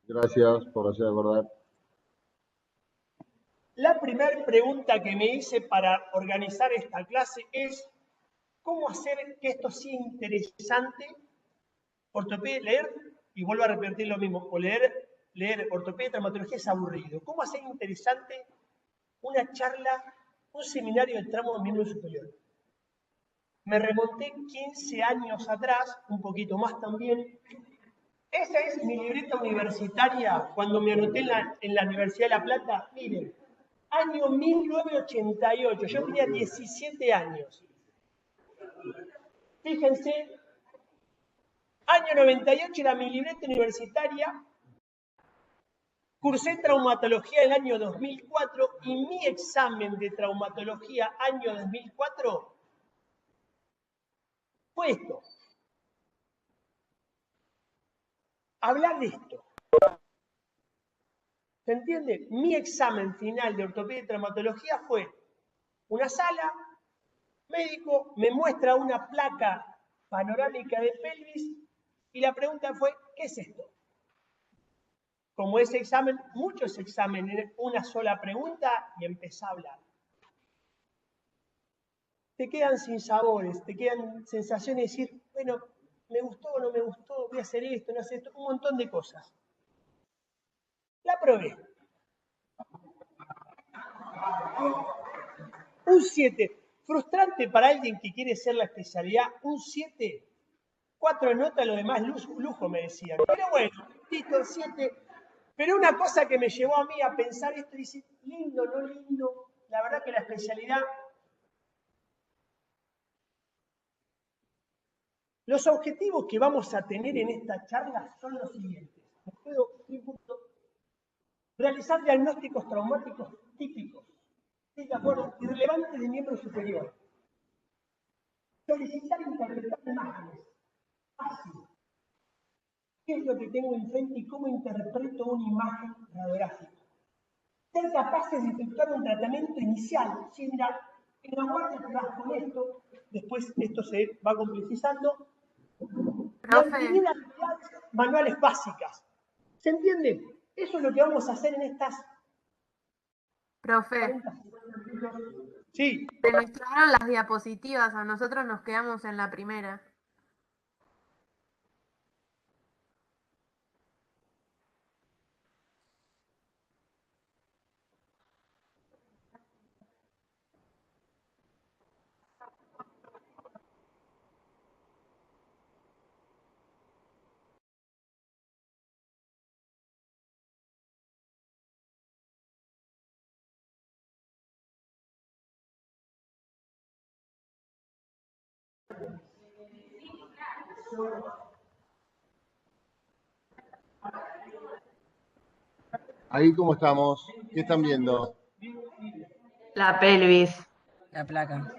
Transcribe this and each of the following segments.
Gracias por hacer acordar. La primera pregunta que me hice para organizar esta clase es ¿cómo hacer que esto sea interesante? Ortopedia, leer, y vuelvo a repetir lo mismo, o leer ortopedia y traumatología es aburrido. ¿Cómo hacer interesante una charla, un seminario del tramo de miembro superior? Me remonté 15 años atrás, un poquito más también. Esa es mi libreta universitaria cuando me anoté en la Universidad de La Plata. Miren, año 1988, yo tenía 17 años. Fíjense, año 98 era mi libreta universitaria. Cursé traumatología el año 2004 y mi examen de traumatología año 2004 fue esto. Hablar de esto. ¿Se entiende? Mi examen final de ortopedia y traumatología fue una sala, médico me muestra una placa panorámica de pelvis y la pregunta fue, ¿qué es esto? Como ese examen, muchos exámenes, una sola pregunta y empezá a hablar. Te quedan sin sabores, te quedan sensaciones de decir, bueno, me gustó o no me gustó, voy a hacer esto, no hacer esto, un montón de cosas. La probé. Un 7. Frustrante para alguien que quiere ser la especialidad, un 7. 4 notas, lo demás lujo, me decían. Pero bueno, listo, 7. Pero una cosa que me llevó a mí a pensar esto, dice, lindo, no lindo, la verdad que la especialidad. Los objetivos que vamos a tener en esta charla son los siguientes. Realizar diagnósticos traumáticos típicos, ¿sí, de acuerdo? Irrelevantes de miembro superior. Solicitar e interpretar imágenes. Fácil. ¿Qué es lo que tengo enfrente y cómo interpreto una imagen radiográfica? Ser capaces de efectuar un tratamiento inicial. Si mira, en la guardia te vas con esto, después esto se va complejizando. Profe. Mantener habilidades manuales básicas. ¿Se entiende? Eso es lo que vamos a hacer en estas. Profe. Sí. Se mostraron las diapositivas, a nosotros nos quedamos en la primera. Ahí cómo estamos, ¿qué están viendo? La pelvis. La placa.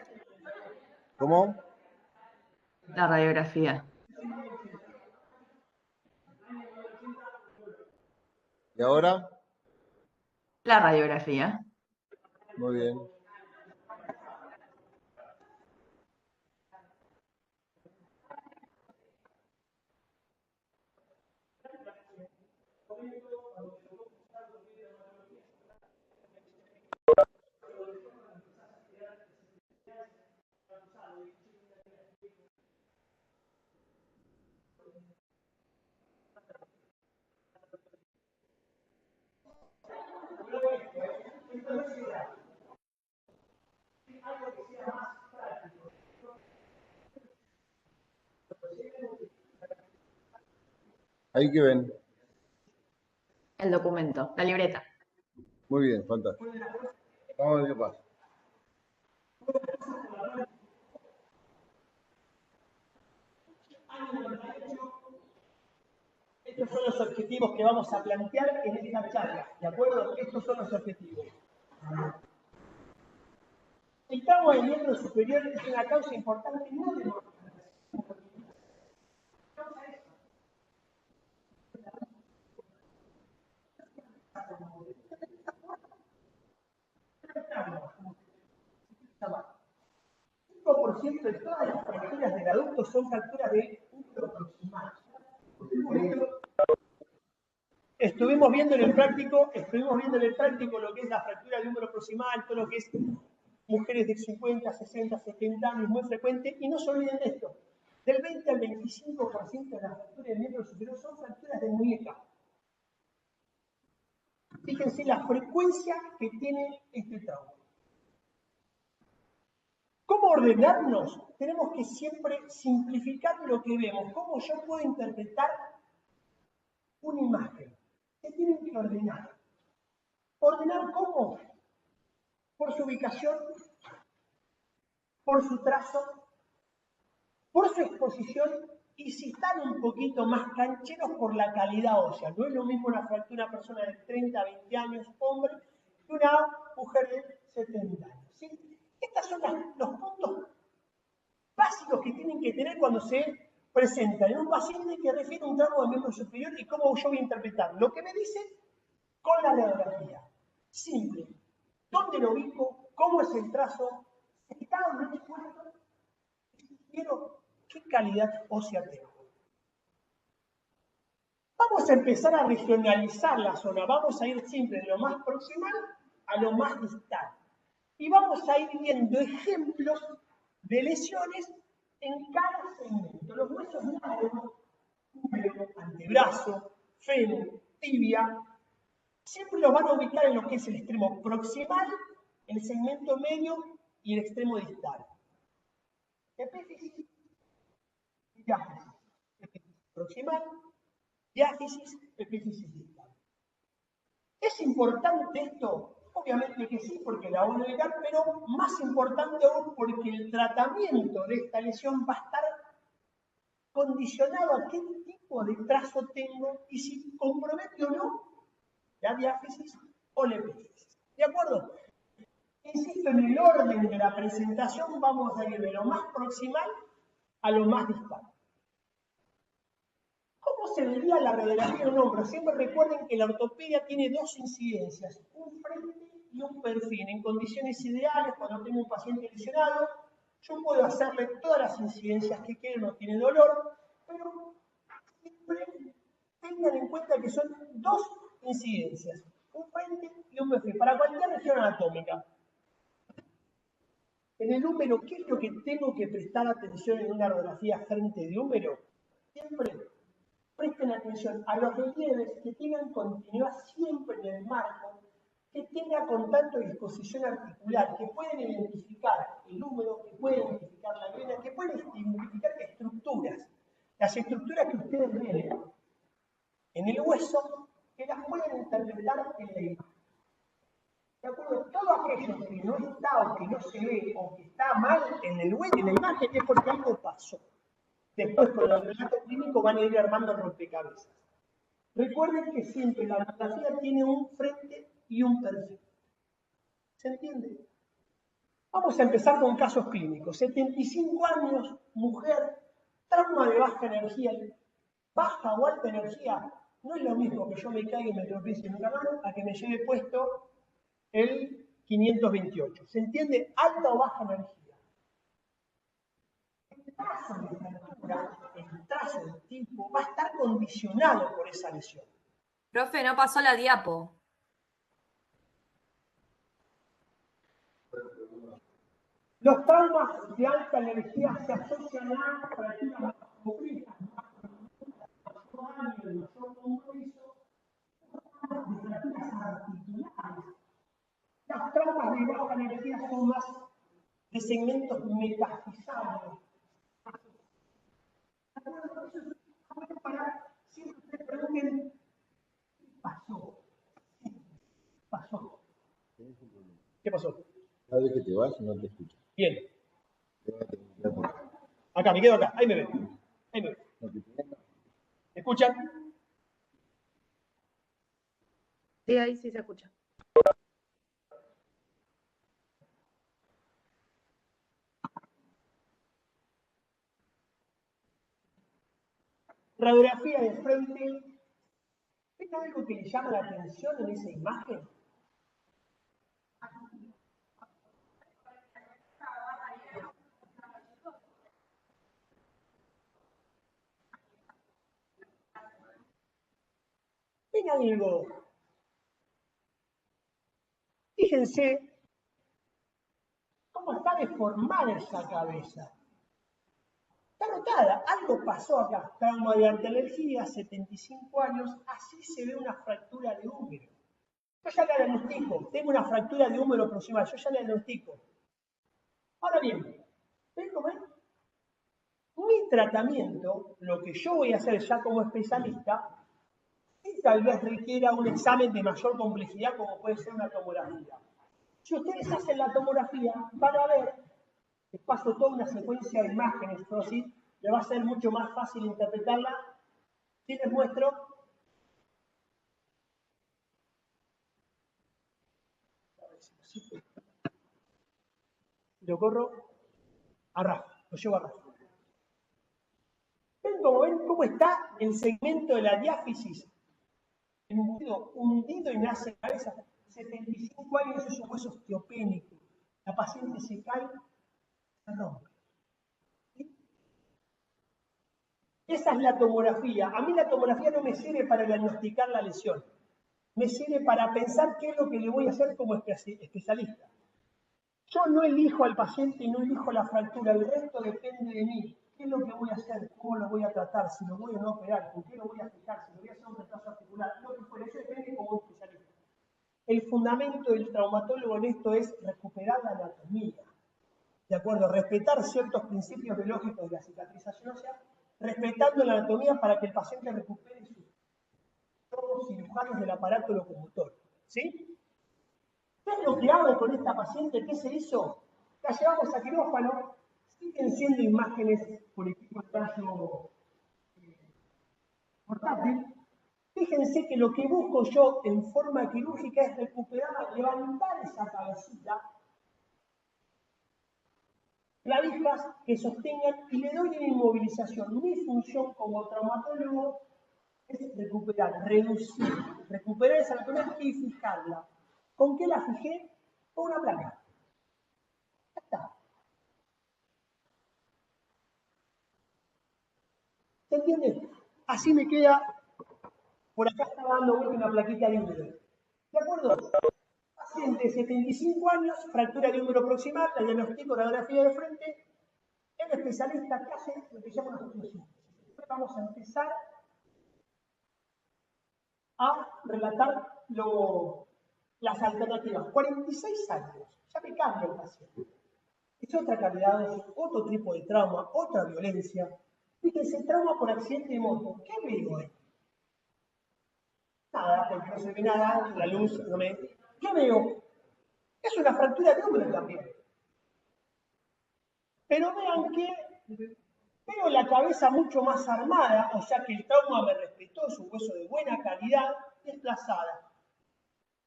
¿Cómo? La radiografía. ¿Y ahora? La radiografía. Muy bien. Ahí que ven. El documento, la libreta. Muy bien, fantástico. Vamos a ver qué pasa. Estos son los objetivos que vamos a plantear en esta charla, ¿de acuerdo? Estos son los objetivos. El trauma del miembro superior es una causa importante no de el 5% de todas las fracturas del adulto son fracturas de útero proximal. estuvimos viendo en el práctico lo que es la fractura del húmero proximal, todo lo que es mujeres de 50, 60, 70 años, muy frecuente, y no se olviden de esto. Del 20 al 25% de las fracturas del miembro superior son fracturas de muñeca. Fíjense la frecuencia que tiene este trauma. ¿Cómo ordenarnos? Tenemos que siempre simplificar lo que vemos. ¿Cómo yo puedo interpretar una imagen? Se tienen que ordenar. ¿Ordenar cómo? Por su ubicación, por su trazo, por su exposición y si están un poquito más cancheros por la calidad ósea. No es lo mismo una fractura de una persona de 30, 20 años, hombre, que una mujer de 70 años. ¿Sí? Estos son los puntos básicos que tienen que tener cuando se presenta en un paciente que refiere un trauma del miembro superior y cómo yo voy a interpretar lo que me dice con la radiografía. Simple. ¿Dónde lo ubico? ¿Cómo es el trazo? ¿Está donde expuesto? Quiero qué calidad ósea tengo. Vamos a empezar a regionalizar la zona. Vamos a ir siempre de lo más proximal a lo más distal. Y vamos a ir viendo ejemplos de lesiones en cada segmento. Los huesos largos, húmero, antebrazo, fémur, tibia, siempre los van a ubicar en lo que es el extremo proximal, el segmento medio y el extremo distal. Epífisis, diáfisis. Epífisis proximal, diáfisis, epífisis distal. ¿Es importante esto? Obviamente que sí, porque la voy a ubicar, pero más importante aún porque el tratamiento de esta lesión va a estar condicionado a qué tipo de trazo tengo y si compromete o no la diáfisis o la epífisis. ¿De acuerdo? Insisto, en el orden de la presentación vamos a ir de lo más proximal a lo más distal. ¿Cómo se vería la radiografía de un hombro? Siempre recuerden que la ortopedia tiene dos incidencias, un frente y un perfil. En condiciones ideales, cuando tengo un paciente lesionado, yo puedo hacerle todas las incidencias que quiero, no tiene dolor, pero siempre tengan en cuenta que son dos incidencias, un frente y un perfil, para cualquier región anatómica. En el húmero, ¿qué es lo que tengo que prestar atención en una radiografía frente de húmero? Siempre presten atención a los relieves que tengan continuidad siempre en el marco, que tenga contacto y exposición articular, que pueden identificar el húmero, que pueden identificar la vena, que pueden identificar estructuras. Las estructuras que ustedes ven en el hueso, que las pueden interpretar en la imagen. ¿De acuerdo? Todo aquello que no está o que no se ve o que está mal en el web, en la imagen, es porque algo pasó. Después, con el relato clínico, van a ir armando rompecabezas. Recuerden que siempre la radiografía tiene un frente y un perfil. ¿Se entiende? Vamos a empezar con casos clínicos. 75 años, mujer, trauma de baja energía. Baja o alta energía no es lo mismo que yo me caiga y me tropiece en una mano a que me lleve puesto el 528. ¿Se entiende? Alta o baja energía. El trazo de fractura, el trazo del tipo, va a estar condicionado por esa lesión. Profe, no pasó la diapo. Los traumas de alta energía se asocian a fracturas complejas, de fracturas articulares. Las traumas de baja energía son más de segmentos metafisados. Para siempre ustedes pregunten, ¿qué pasó? ¿Qué pasó? Cada vez que te vas, no te escucho. Bien. Acá, me quedo acá. Ahí me ven. Ahí me ven. ¿Me escuchan? Sí, ahí sí se escucha. Radiografía de frente. ¿Es algo que le llama la atención en esa imagen? ven algo. Fíjense cómo está deformada esa cabeza. Está rotada, algo pasó acá. Trauma de alta energía, 75 años, así se ve una fractura de húmero. Yo ya la diagnostico, tengo una fractura de húmero proximal, yo ya la diagnostico. Ahora bien, ¿ven cómo es? Mi tratamiento, lo que yo voy a hacer ya como especialista, y tal vez requiera un examen de mayor complejidad como puede ser una tomografía. Si ustedes hacen la tomografía, van a ver, les paso toda una secuencia de imágenes, pero así le va a ser mucho más fácil interpretarla. Si les muestro, lo corro a Rafa, lo llevo a Rafa. ¿Ven cómo está el segmento de la diáfisis? Hundido y nace en la cabeza. 75 años es un hueso osteopénico. La paciente se cae, se rompe. ¿Sí? Esa es la tomografía. A mí la tomografía no me sirve para diagnosticar la lesión. Me sirve para pensar qué es lo que le voy a hacer como especialista. Yo no elijo al paciente y no elijo la fractura, el resto depende de mí. ¿Qué es lo que voy a hacer? ¿Cómo lo voy a tratar? ¿Si lo voy o no a operar? ¿Con qué lo voy a fijar? ¿Si lo voy a hacer un retraso articular? Lo que fuera, eso depende como especialista. El fundamento del traumatólogo en esto es recuperar la anatomía. ¿De acuerdo? Respetar ciertos principios biológicos de la cicatrización ósea, respetando la anatomía para que el paciente recupere sus todos cirujanos del aparato locomotor. ¿Sí? ¿Qué es lo que hago con esta paciente? ¿Qué se hizo? La llevamos a quirófano, siguen siendo imágenes por equipo de tallo portátil. Fíjense que lo que busco yo en forma quirúrgica es recuperar, levantar esa cabecita, clavijas que sostengan y le doy una inmovilización. Mi función como traumatólogo es recuperar, reducir, recuperar esa anatomía y fijarla. ¿Con qué la fijé? Con una placa. Ya está. ¿Se entiende? Así me queda. Por acá estaba dando vuelta una plaquita de húmero. ¿De acuerdo? Paciente de 75 años, fractura de húmero proximal, la diagnostico, radiografía de frente. El especialista que hace lo que llama una osteosíntesis. Después vamos a empezar a relatar las alternativas. 46 años, ya me cambia el paciente. Es otra calidad, es otro tipo de trauma, otra violencia. Fíjense, trauma por accidente de moto. ¿Qué veo ahí? Nada, porque no se ve nada, la luz no me... ¿Qué veo? Es una fractura de húmero también. Pero vean que veo la cabeza mucho más armada, o sea que el trauma me respetó, es un hueso de buena calidad, desplazada.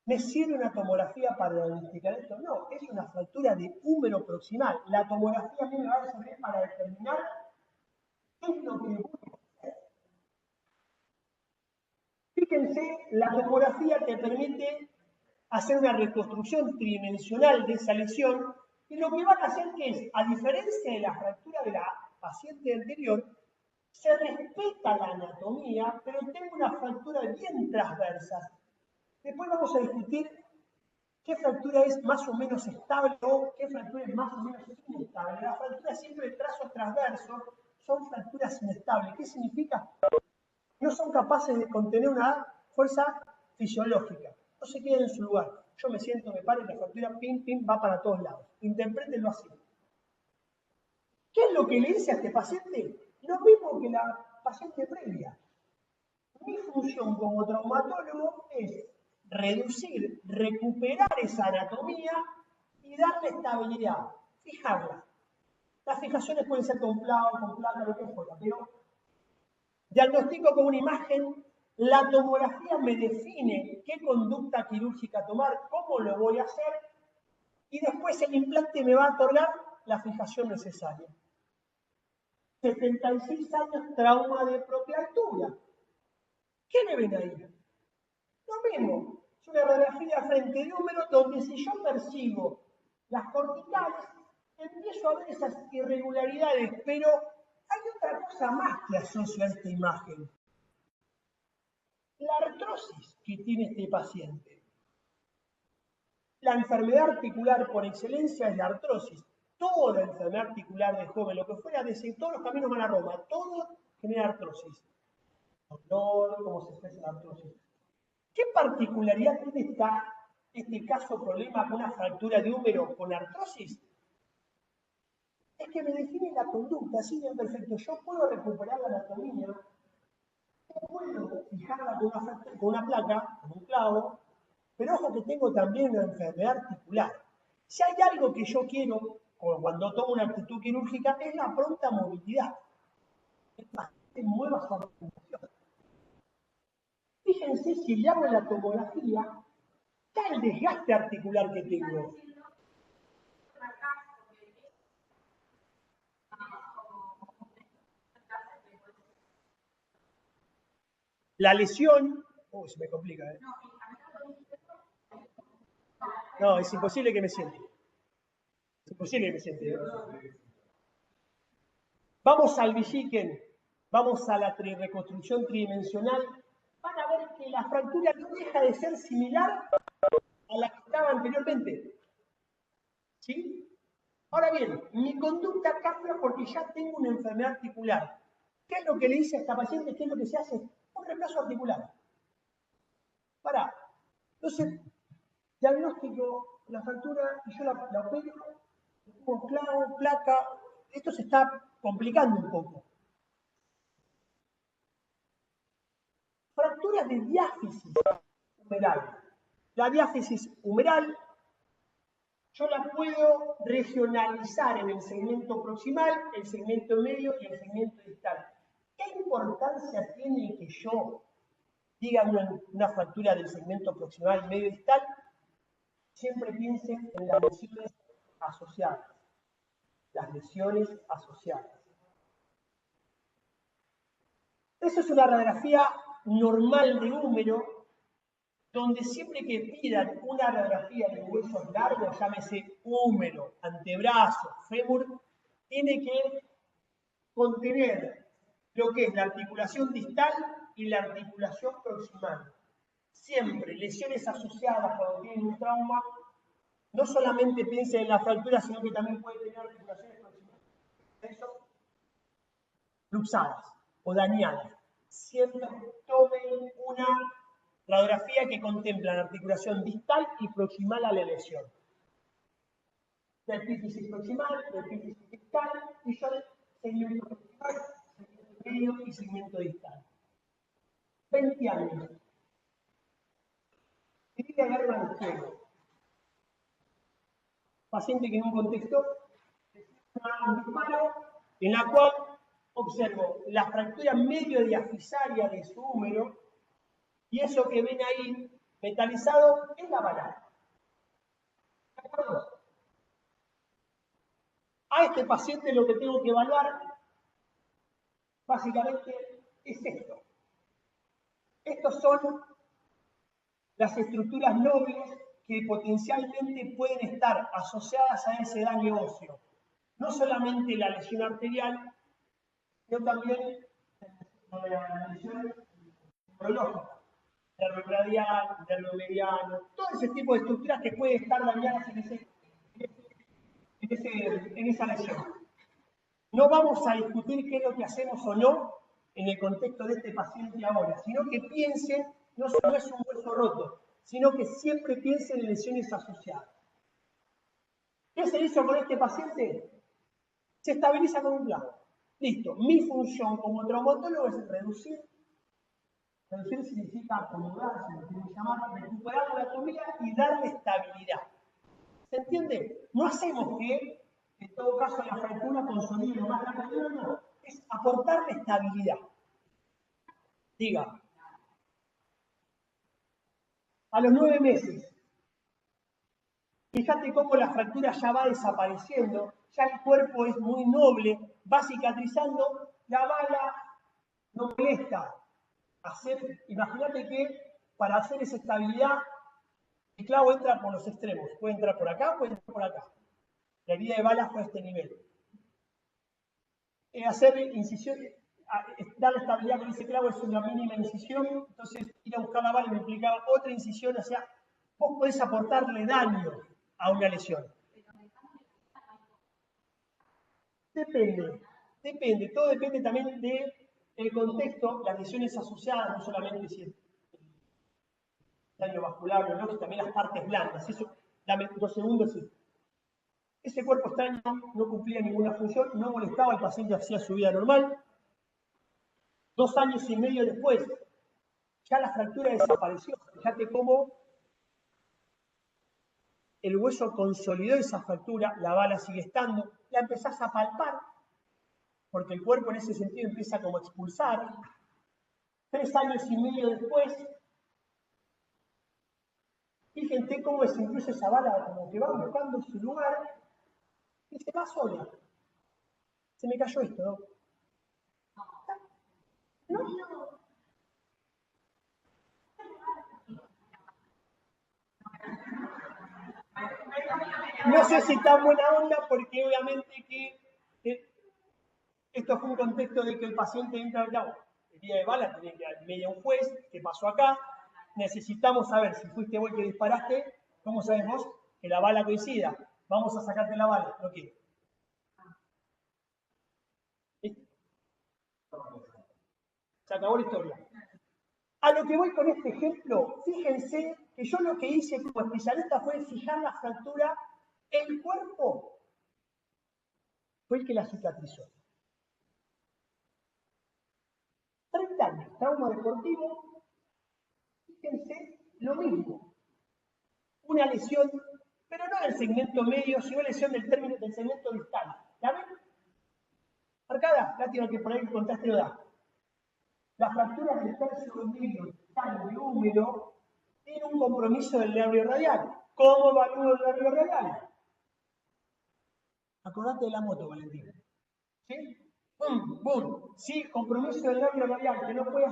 ¿Me sirve una tomografía para diagnosticar esto? No, es una fractura de húmero proximal. La tomografía a mí me va a servir para determinar qué es lo que voy a hacer. Fíjense, la tomografía te permite hacer una reconstrucción tridimensional de esa lesión y lo que van a hacer que es, a diferencia de la fractura de la paciente anterior, se respeta la anatomía, pero tengo una fractura bien transversa. Después vamos a discutir qué fractura es más o menos estable o qué fractura es más o menos inestable. Las fracturas siempre de trazo transverso son fracturas inestables. ¿Qué significa? No son capaces de contener una fuerza fisiológica. No se quedan en su lugar. Yo me siento, me paro y la fractura, pim, pim, va para todos lados. Interprétenlo así. ¿Qué es lo que le dice a este paciente? Lo mismo que la paciente previa. Mi función como traumatólogo es reducir, recuperar esa anatomía y darle estabilidad, fijarla. Las fijaciones pueden ser con placa, lo que fuera, pero diagnostico con una imagen, la tomografía me define qué conducta quirúrgica tomar, cómo lo voy a hacer, y después el implante me va a otorgar la fijación necesaria. 76 años, trauma de propia altura. ¿Qué le ven ahí? Lo mismo, es una radiografía frente de húmero donde si yo percibo las corticales, empiezo a ver esas irregularidades, pero hay otra cosa más que asocio a esta imagen. La artrosis artrosis que tiene este paciente. La enfermedad articular por excelencia es la artrosis. Toda enfermedad articular de joven, lo que fuera, todos los caminos van a Roma, todo genera artrosis. Dolor, cómo se expresa la artrosis. ¿Qué particularidad tiene este caso problema con una fractura de húmero con artrosis? Es que me define la conducta, así bien perfecto. Yo puedo recuperar la anatomía, puedo fijarla con una placa, con un clavo, pero ojo que tengo también una enfermedad articular. Si hay algo que yo quiero, como cuando tomo una actitud quirúrgica, es la pronta movilidad. Es que mueva su articulación. Fíjense, si le hago la tomografía, está el desgaste articular que tengo. La lesión... se me complica, ¿eh? No, es imposible que me siente. Es imposible que me siente. ¿eh? Vamos al Villiquen, vamos a la reconstrucción tridimensional. Van a ver que la fractura no deja de ser similar a la que estaba anteriormente. ¿Sí? Ahora bien, mi conducta cambia porque ya tengo una enfermedad articular. ¿Qué es lo que le dice a esta paciente? ¿Qué es lo que se hace? Un reemplazo articular. Entonces, diagnóstico, la fractura, y yo la opero, pongo clavo, placa, esto se está complicando un poco. Fracturas de diáfisis humeral. La diáfisis humeral yo la puedo regionalizar en el segmento proximal, el segmento medio y el segmento distal. ¿Qué importancia tiene que yo diga una fractura del segmento proximal, medio y distal? Siempre piensen en las lesiones asociadas. Las lesiones asociadas. Eso es una radiografía normal de húmero, donde siempre que pidan una radiografía de huesos largos, llámese húmero, antebrazo, fémur, tiene que contener lo que es la articulación distal y la articulación proximal. Siempre lesiones asociadas cuando tienen un trauma, no solamente piensen en la fractura, sino que también puede tener articulaciones proximales. Eso, luxadas o dañadas. Siempre tomen una radiografía que contempla la articulación distal y proximal a la lesión. La epífisis proximal, la epífisis distal, y yo segmento proximal, segmento medio y segmento distal. 20 años. Tiene que haber una lesión. Paciente que en un contexto un disparo en la cual observo la fractura medio diafisaria de su húmero y eso que ven ahí metalizado es la bala. ¿De acuerdo? A este paciente lo que tengo que evaluar básicamente es esto. Estos son las estructuras nobles que potencialmente pueden estar asociadas a ese daño óseo. No solamente la lesión arterial, sino también la lesión neurológica, nervioradial, nerviomediano, todo ese tipo de estructuras que pueden estar dañadas en esa lesión. No vamos a discutir qué es lo que hacemos o no en el contexto de este paciente ahora, sino que piensen, no solo es un hueso roto, sino que siempre piensen en lesiones asociadas. ¿Qué se hizo con este paciente? Se estabiliza con un clavo. Listo. Mi función como traumatólogo es reducir. Reducir significa acomodar, si lo quieren llamar, recuperar la anatomía y darle estabilidad. ¿Se entiende? No hacemos que, en todo caso, la fractura consolide lo más rápido, no. Es aportarle estabilidad. Diga. A los 9 meses. Fíjate cómo la fractura ya va desapareciendo, ya el cuerpo es muy noble, va cicatrizando, la bala no molesta. Imagínate que para hacer esa estabilidad, el clavo entra por los extremos, puede entrar por acá, puede entrar por acá. La herida de bala fue a este nivel. Hacer incisión, dar estabilidad con ese clavo es una mínima incisión, entonces ir a buscar la bala y me implicaba otra incisión, o sea, vos podés aportarle daño a una lesión. Depende, todo depende también del contexto, las lesiones asociadas, no solamente si es daño vascular o no, también las partes blandas. Eso, dame 2 segundos. Sí. Ese cuerpo extraño no cumplía ninguna función, no molestaba al paciente, hacía su vida normal. 2 años y medio después, ya la fractura desapareció. Fíjate cómo el hueso consolidó esa fractura, la bala sigue estando, la empezás a palpar, porque el cuerpo en ese sentido empieza como a expulsar. 3 años y medio después, fíjense cómo es incluso esa bala, como que va buscando su lugar y se va sola. Se me cayó esto, ¿no? ¿No? No sé si está buena onda porque obviamente que esto fue un contexto de que el paciente entra al cabo. El día de bala tenía que ir al medio un juez, ¿qué pasó acá? Necesitamos saber si fuiste vos el que disparaste, ¿cómo sabes vos que la bala coincida? Vamos a sacarte la bala, no quiero. Se acabó la historia. A lo que voy con este ejemplo, fíjense que yo lo que hice como especialista fue fijar la fractura, el cuerpo fue el que la cicatrizó. 30 años, trauma deportivo, fíjense, lo mismo. Una lesión, pero no del segmento medio, sino lesión del segmento distal. ¿La ven? Marcada, lástima que por ahí el contraste lo da. La fractura del tercio medio distal de húmero tiene un compromiso del nervio radial. ¿Cómo evalúo el nervio radial? Acordate de la moto, Valentín. ¿Sí? ¡Bum! ¡Bum! Sí, compromiso del nervio radial, que no puede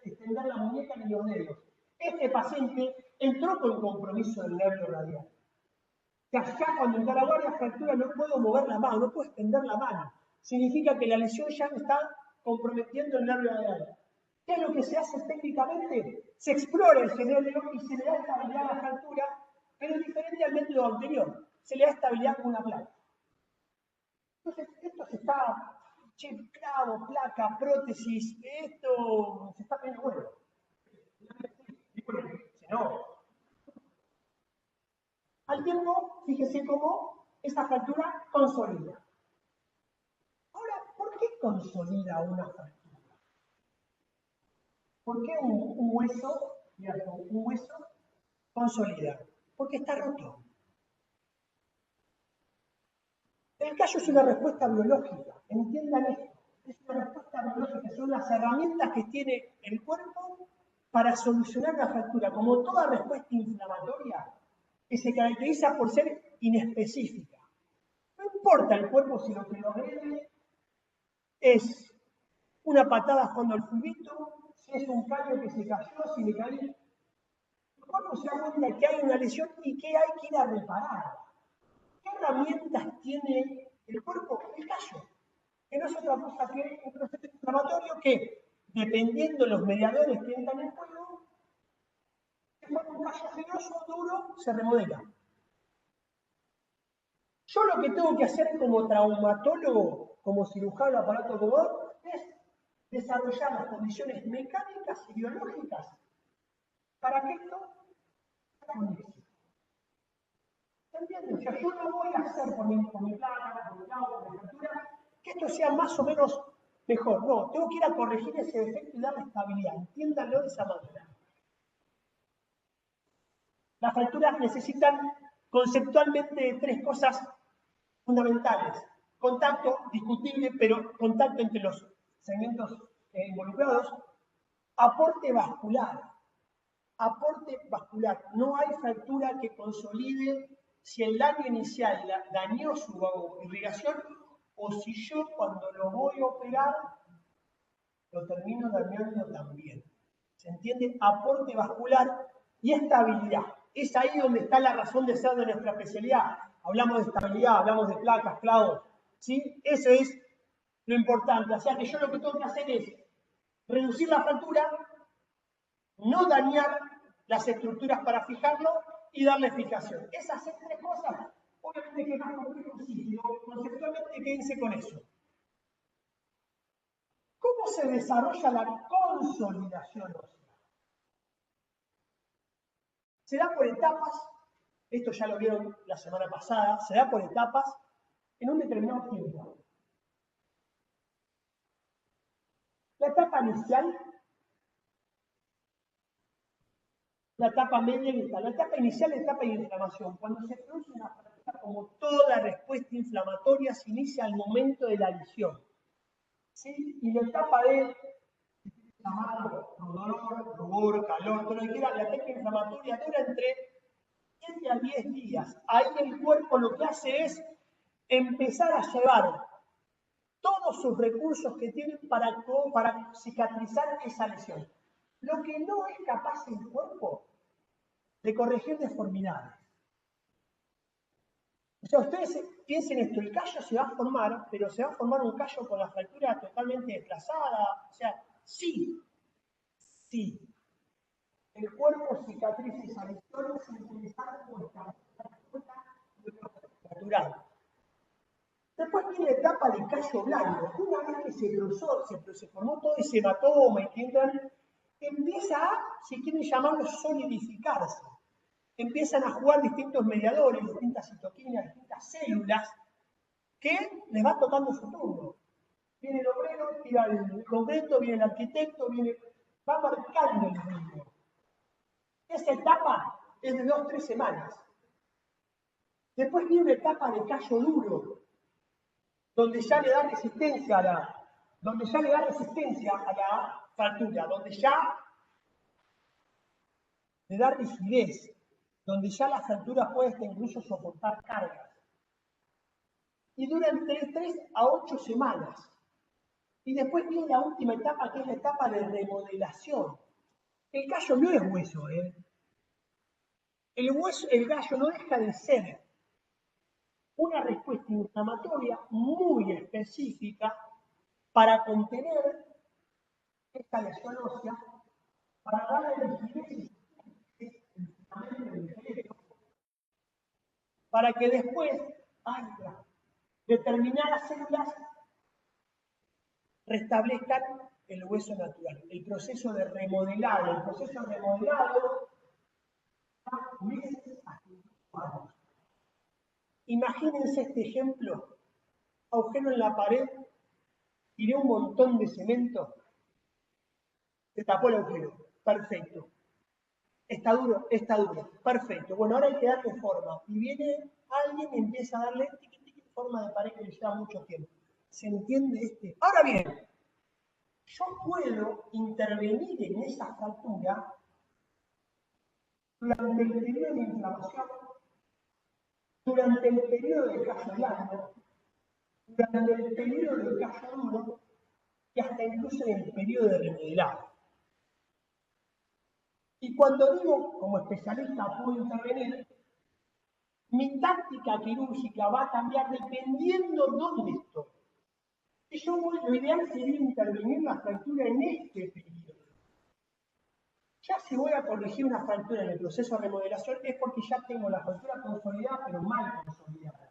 extender la muñeca ni los dedos. Este paciente entró con compromiso del nervio radial. O sea, ya cuando entra la guardia fractura no puedo mover la mano, no puedo extender la mano. Significa que la lesión ya me está comprometiendo el nervio radial. ¿Qué es lo que se hace técnicamente? Se explora el cerebro y se le da estabilidad a la fractura, pero diferente al método anterior. Se le da estabilidad con una placa. Entonces, esto se está, clavo, placa, prótesis, esto se está poniendo bueno. Si no. Al tiempo, fíjese cómo esa fractura consolida. Ahora, ¿por qué consolida una fractura? ¿Por qué un hueso, consolida? Porque está roto. El callo es una respuesta biológica, entiendan esto. Es una respuesta biológica, son las herramientas que tiene el cuerpo para solucionar la fractura, como toda respuesta inflamatoria que se caracteriza por ser inespecífica. No importa el cuerpo si lo que lo agrede es una patada jugando al fulbito, si es un caño que se cayó, si le cayó. El cuerpo se da cuenta que hay una lesión y que hay que ir a reparar. ¿Qué herramientas tiene el cuerpo? El callo, que no es otra cosa que un proceso inflamatorio que, dependiendo de los mediadores que entran en juego, si fuera un callo fibroso, duro, se remodela. Yo lo que tengo que hacer como traumatólogo, como cirujano de aparato acomodador, es desarrollar las condiciones mecánicas y biológicas para que esto sea un éxito. ¿Entiendes? O sea, yo no voy a hacer por mi placa, por mi clavo, por mi fractura, que esto sea más o menos mejor. No, tengo que ir a corregir ese defecto y darle estabilidad. Entiéndanlo de esa manera. Las fracturas necesitan conceptualmente 3 cosas fundamentales. Contacto, discutible, pero contacto entre los segmentos involucrados. Aporte vascular. Aporte vascular. No hay fractura que consolide si el daño inicial dañó su irrigación o si yo cuando lo voy a operar lo termino dañando también. ¿Se entiende? Aporte vascular y estabilidad. Es ahí donde está la razón de ser de nuestra especialidad. Hablamos de estabilidad, hablamos de placas, clavos. ¿Sí? Eso es lo importante. O sea que yo lo que tengo que hacer es reducir la fractura no dañar las estructuras para fijarlo y darle fijación. Esas 3 cosas, obviamente que es más complejo, sí, pero conceptualmente quédense con eso. ¿Cómo se desarrolla la consolidación ósea? Se da por etapas, esto ya lo vieron la semana pasada, se da por etapas en un determinado tiempo. La etapa inicial, la etapa media y la etapa inicial es la etapa de inflamación. Cuando se produce una fractura, como toda respuesta inflamatoria, se inicia al momento de la lesión. ¿Sí? Y la etapa de dolor, rubor, calor, todo lo que quiera, la etapa inflamatoria dura entre 7 a 10 días. Ahí el cuerpo lo que hace es empezar a llevar todos sus recursos que tienen para cicatrizar esa lesión. Lo que no es capaz el cuerpo de corregir deformidades. O sea, ustedes piensen esto, el callo se va a formar, pero se va a formar un callo con la fractura totalmente desplazada. O sea, sí, el cuerpo cicatriza esa lesión sin utilizar fuerza natural. Después viene la etapa de callo blando. Una vez que se formó todo ese hematoma y que entran, empieza a, si quieren llamarlo, solidificarse. Empiezan a jugar distintos mediadores, distintas citoquinas, distintas células, que les va tocando su turno. Viene el obrero, tira el concreto, viene el arquitecto, va marcando el ritmo. Esa etapa es de 2-3 semanas. Después viene una etapa de callo duro, donde ya le da resistencia a la fractura, donde ya le da rigidez, donde ya la fractura puede hasta incluso soportar cargas. Y dura entre 3 a 8 semanas. Y después viene la última etapa, que es la etapa de remodelación. El callo no es hueso, ¿eh? El callo no deja de ser una respuesta inflamatoria muy específica para contener esta lesión ósea, para darle rigidez para que después determinadas células restablezcan el hueso natural. El proceso de remodelado, meses hasta 5 años. Imagínense este ejemplo, agujero en la pared, tiré un montón de cemento, se tapó el agujero, perfecto. Está duro, perfecto. Bueno, ahora hay que darle forma. Y viene alguien y empieza a darle forma de pared que le lleva mucho tiempo. ¿Se entiende este? Ahora bien, yo puedo intervenir en esa fractura durante el periodo de inflamación, durante el periodo de callo blando, durante el periodo de callo duro y hasta incluso en el periodo de remodelado. Y cuando digo, como especialista, puedo intervenir, mi táctica quirúrgica va a cambiar dependiendo dónde estoy. Y lo ideal sería intervenir la fractura en este periodo. Ya si voy a corregir una fractura en el proceso de remodelación es porque ya tengo la fractura consolidada, pero mal consolidada.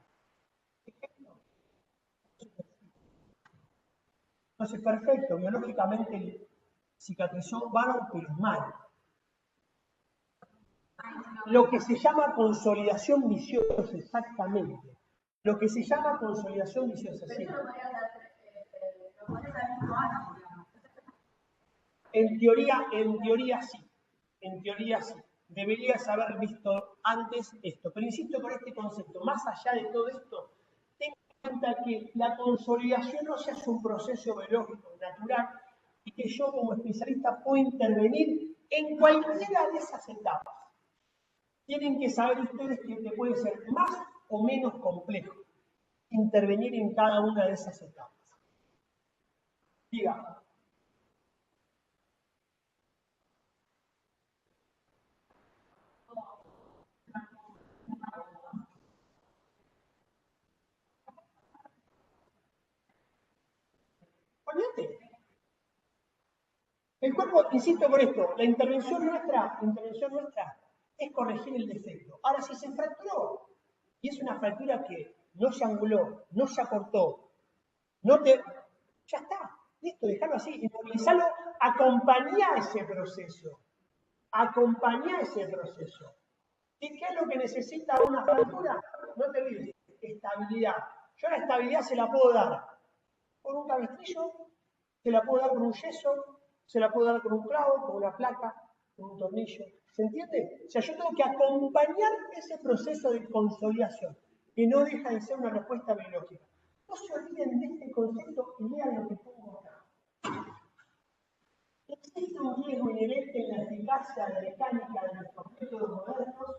Entonces, perfecto, biológicamente cicatrizó bárbaro, pero mal. Lo que se llama consolidación viciosa, exactamente. Lo que se llama consolidación viciosa, sí. En teoría sí. En teoría sí. Deberías haber visto antes esto. Pero insisto con este concepto, más allá de todo esto, ten en cuenta que la consolidación no es un proceso biológico natural y que yo como especialista puedo intervenir en cualquiera de esas etapas. Tienen que saber ustedes que te puede ser más o menos complejo intervenir en cada una de esas etapas. Diga. Olvídate. El cuerpo, insisto con esto, la intervención nuestra es corregir el defecto. Ahora, si se fracturó, y es una fractura que no se anguló, no se acortó, ya está, listo, dejarlo así, inmovilizarlo, acompañá ese proceso. Acompañá ese proceso. ¿Y qué es lo que necesita una fractura? No te olvides, estabilidad. Yo la estabilidad se la puedo dar con un cabestrillo, se la puedo dar con un yeso, se la puedo dar con un clavo, con una placa, con un tornillo. ¿Se entiende? O sea, yo tengo que acompañar ese proceso de consolidación, que no deja de ser una respuesta biológica. No se olviden de este concepto y lean lo que pongo acá. Existe un riesgo inherente en la eficacia mecánica de nuestros métodos modernos,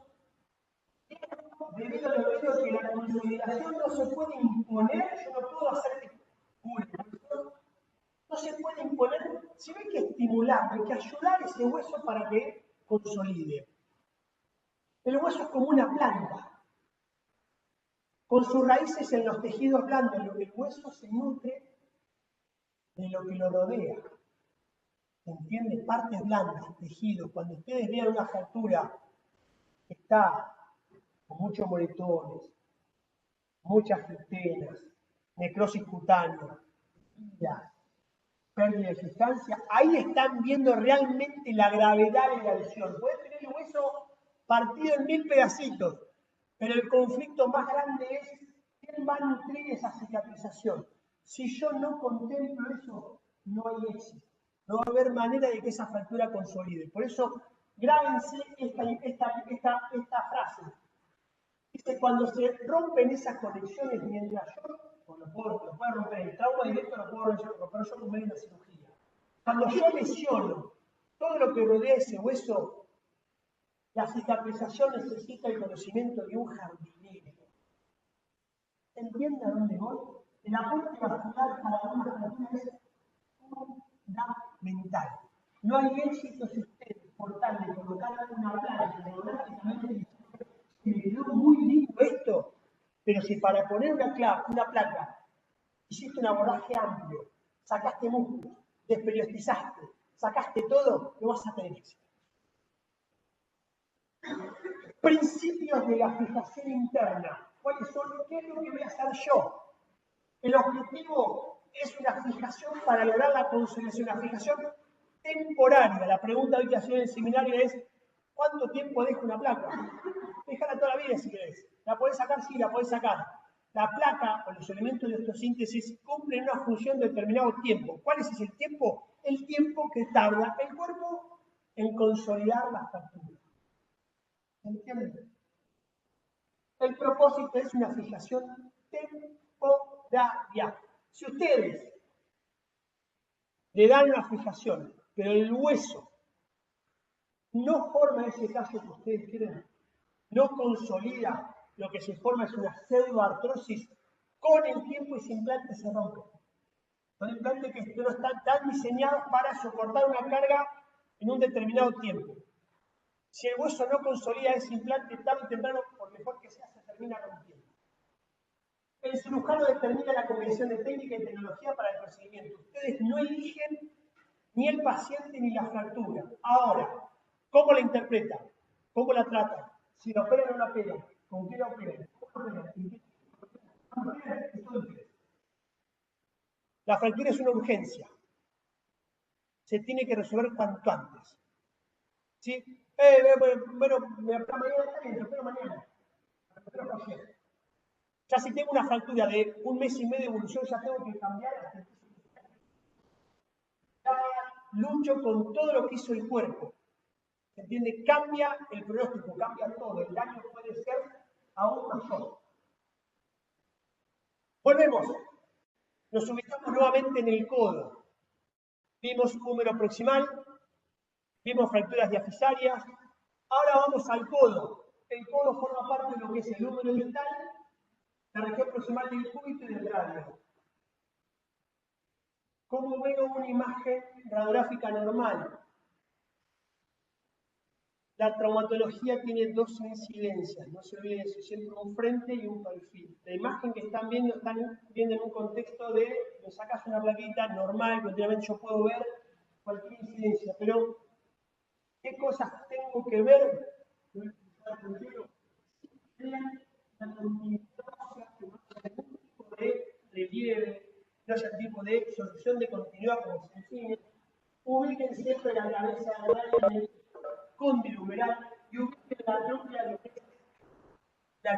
debido al hecho de que la consolidación no se puede imponer, yo no puedo hacer que no se puede imponer, sino hay que estimular, hay que ayudar a ese hueso para que consolide. El hueso es como una planta, con sus raíces en los tejidos blandos. El hueso se nutre de lo que lo rodea. ¿Se entiende? Partes blandas, tejidos. Cuando ustedes vean una fractura que está con muchos moretones, muchas fibras, necrosis cutánea, pérdida de sustancia, ahí están viendo realmente la gravedad de la lesión. Puede tener el hueso partido en 1000 pedacitos, pero el conflicto más grande es quién va a nutrir esa cicatrización. Si yo no contemplo eso, no hay éxito. No va a haber manera de que esa fractura consolide. Por eso, grábense esta frase. Dice, cuando se rompen esas conexiones mientras yo, lo puedo romper, el trauma directo lo puedo romper yo con medio de una cirugía. Cuando yo lesiono todo lo que rodea ese hueso, la cicatrización necesita el conocimiento de un jardinero. ¿Entiende a dónde voy? El aporte vascular para una fractura es fundamental. No hay éxito si ustedes, por tal de colocar una placa geográficamente, que me quedó muy lindo esto, pero si para poner una placa hiciste un abordaje amplio, sacaste músculos, desperiodizaste, sacaste todo, no vas a tener éxito. Principios de la fijación interna. ¿Cuáles son? ¿Qué es lo que voy a hacer yo? El objetivo es una fijación para lograr la consolidación, una fijación temporaria. La pregunta hoy que hacía en el seminario es, ¿cuánto tiempo deja una placa? Déjala toda la vida si querés. ¿La podés sacar? Sí, la podés sacar. La placa o los elementos de osteosíntesis cumplen una función de determinado tiempo. ¿Cuál es ese tiempo? El tiempo que tarda el cuerpo en consolidar la fractura. ¿Entienden? El propósito es una fijación temporaria. Si ustedes le dan una fijación, pero el hueso no forma ese caso que ustedes quieren, no consolida, lo que se forma es una pseudoartrosis, con el tiempo ese implante se rompe. Son implantes que no están tan diseñados para soportar una carga en un determinado tiempo. Si el hueso no consolida ese implante, tarde o temprano, por mejor que sea, se termina rompiendo. El cirujano determina la combinación de técnica y tecnología para el procedimiento. Ustedes no eligen ni el paciente ni la fractura. Ahora, ¿cómo la interpretan? ¿Cómo la tratan? Si la operan o no la operan, ¿con qué la operan? ¿Cómo la operan? La fractura es una urgencia. Se tiene que resolver cuanto antes. ¿Sí? Bueno, mañana está bien, pero mañana. Ya si tengo una fractura de 1 mes y medio de evolución, ya tengo que cambiar. Ya lucho con todo lo que hizo el cuerpo. ¿Se entiende? Cambia el pronóstico, cambia todo. El daño puede ser aún mayor. Volvemos. Nos ubicamos nuevamente en el codo. Vimos húmero proximal, vimos fracturas diafisarias. Ahora vamos al codo. El codo forma parte de lo que es el húmero distal, la región proximal del cúbito y del radio. ¿Cómo veo una imagen radiográfica normal? La traumatología tiene 2 incidencias, no se olviden eso, siempre un frente y un perfil. La imagen que están viendo en un contexto de, me sacas una plaquita normal, continuamente yo puedo ver cualquier incidencia, pero ¿qué cosas tengo que ver? La continuidad, o sea, que no haya ningún tipo de relieve, no haya tipo de solución de continuidad como se define. Ubiquen siempre la cabeza de cóndilo humeral y ubiquen la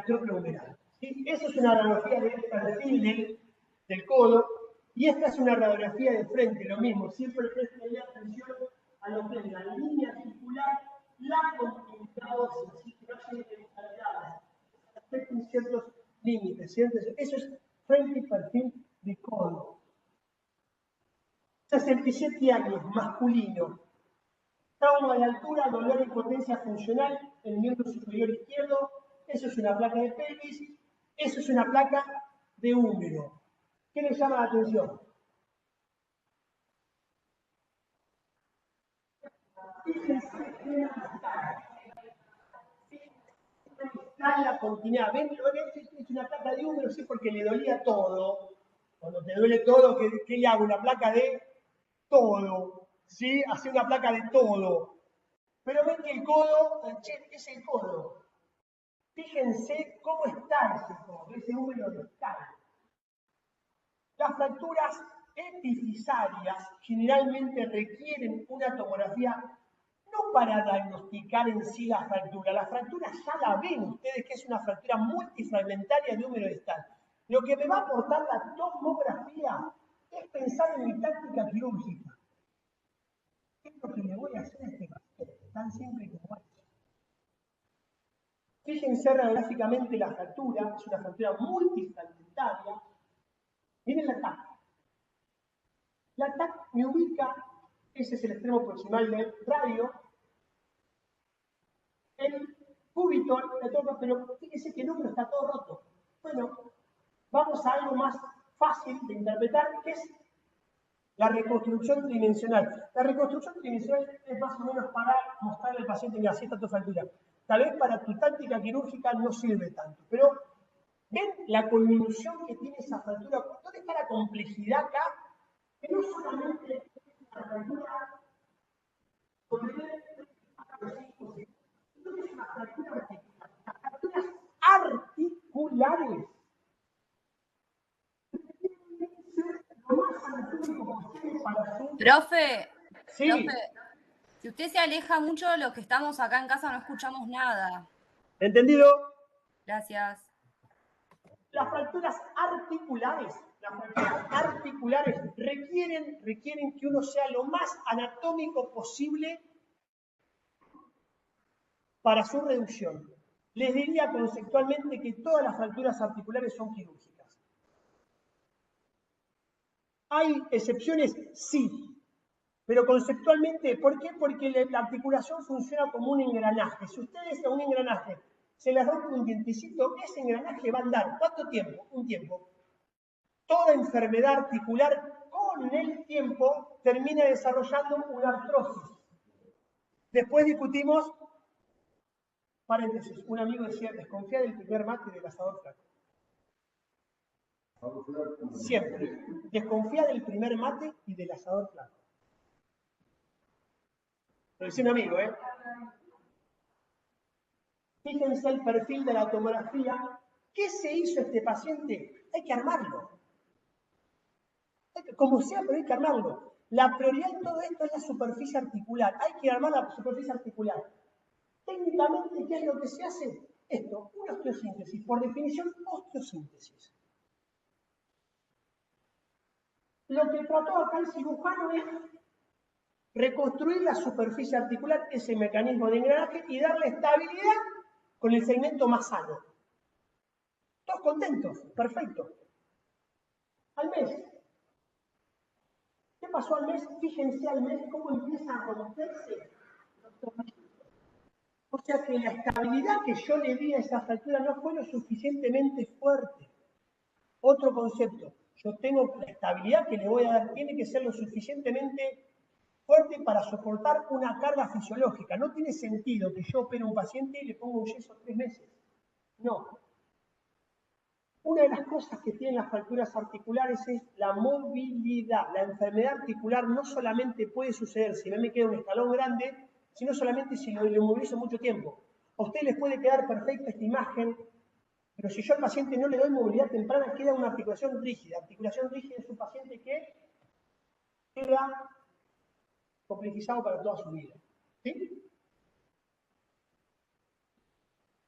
troclea humeral. ¿Sí? Eso es una radiografía del perfil del codo y esta es una radiografía de frente, lo mismo. Siempre presten atención a lo que es la línea circular, la continuidad ósea, así que no haya irregularidades, respeten ciertos límites, ¿cierto? Eso es frente y perfil de codo. 67 años, masculino. Trauma de altura, dolor e impotencia funcional en el miembro superior izquierdo. Eso es una placa de pelvis. Eso es una placa de húmero. ¿Qué les llama la atención? Fíjense en la continuidad. ¿Ven? Es una placa de húmero, sí, porque le dolía todo. Cuando te duele todo, ¿qué le hago? Una placa de todo. ¿Sí? Hace una placa de todo. Pero ven que el codo, es el codo. Fíjense cómo está ese codo, ese húmero distal. Las fracturas epifisarias generalmente requieren una tomografía no para diagnosticar en sí la fractura. La fractura ya la ven ustedes que es una fractura multifragmentaria de húmero distal. Lo que me va a aportar la tomografía es pensar en mi táctica quirúrgica. ¿Qué es lo que le voy a hacer a este paciente? Tan simple como es. Fíjense radiográficamente la fractura, es una fractura multifragmentaria. Miren la TAC. La TAC me ubica, ese es el extremo proximal del radio, el cúbito, pero fíjense que el número está todo roto. Bueno, vamos a algo más fácil de interpretar, que es la reconstrucción tridimensional. La reconstrucción tridimensional es más o menos para mostrarle al paciente, mira, así está tu fractura. Tal vez para tu táctica quirúrgica no sirve tanto, pero ¿ven la convolución que tiene esa fractura? ¿Dónde está la complejidad acá? Que no solamente es la fractura, sino que es una fractura articular. Las fracturas articulares lo más anatómico posible para su... Profe, Sí. profe, si usted se aleja mucho, los que estamos acá en casa no escuchamos nada. ¿Entendido? Gracias. Las fracturas articulares requieren que uno sea lo más anatómico posible para su reducción. Les diría conceptualmente que todas las fracturas articulares son quirúrgicas. ¿Hay excepciones? Sí. Pero conceptualmente, ¿por qué? Porque la articulación funciona como un engranaje. Si ustedes a un engranaje se les rompe un dientecito, ese engranaje va a andar. ¿Cuánto tiempo? Un tiempo. Toda enfermedad articular con el tiempo termina desarrollando una artrosis. Después discutimos, paréntesis, un amigo decía, desconfía del primer mate del asador flaco. Siempre. Desconfía del primer mate y del asador flaco. Lo decía un amigo, ¿eh? Fíjense el perfil de la tomografía. ¿Qué se hizo este paciente? Hay que armarlo. Como sea, pero hay que armarlo. La prioridad en todo esto es la superficie articular. Hay que armar la superficie articular. Técnicamente, ¿qué es lo que se hace? Esto, una osteosíntesis. Por definición, osteosíntesis. Lo que trató acá el cirujano es reconstruir la superficie articular, ese mecanismo de engranaje, y darle estabilidad con el segmento más sano. ¿Todos contentos? Perfecto. Al mes. ¿Qué pasó al mes? Fíjense al mes cómo empieza a romperse los tobillos. O sea que la estabilidad que yo le di a esa fractura no fue lo suficientemente fuerte. Otro concepto. Yo tengo la estabilidad que le voy a dar, tiene que ser lo suficientemente fuerte para soportar una carga fisiológica. No tiene sentido que yo opere a un paciente y le ponga un yeso 3 meses. No. Una de las cosas que tienen las fracturas articulares es la movilidad. La enfermedad articular no solamente puede suceder si me queda un escalón grande, sino solamente si lo inmovilizo mucho tiempo. A ustedes les puede quedar perfecta esta imagen, pero si yo al paciente no le doy movilidad temprana, queda una articulación rígida. Articulación rígida es un paciente que queda complejizado para toda su vida. ¿Sí?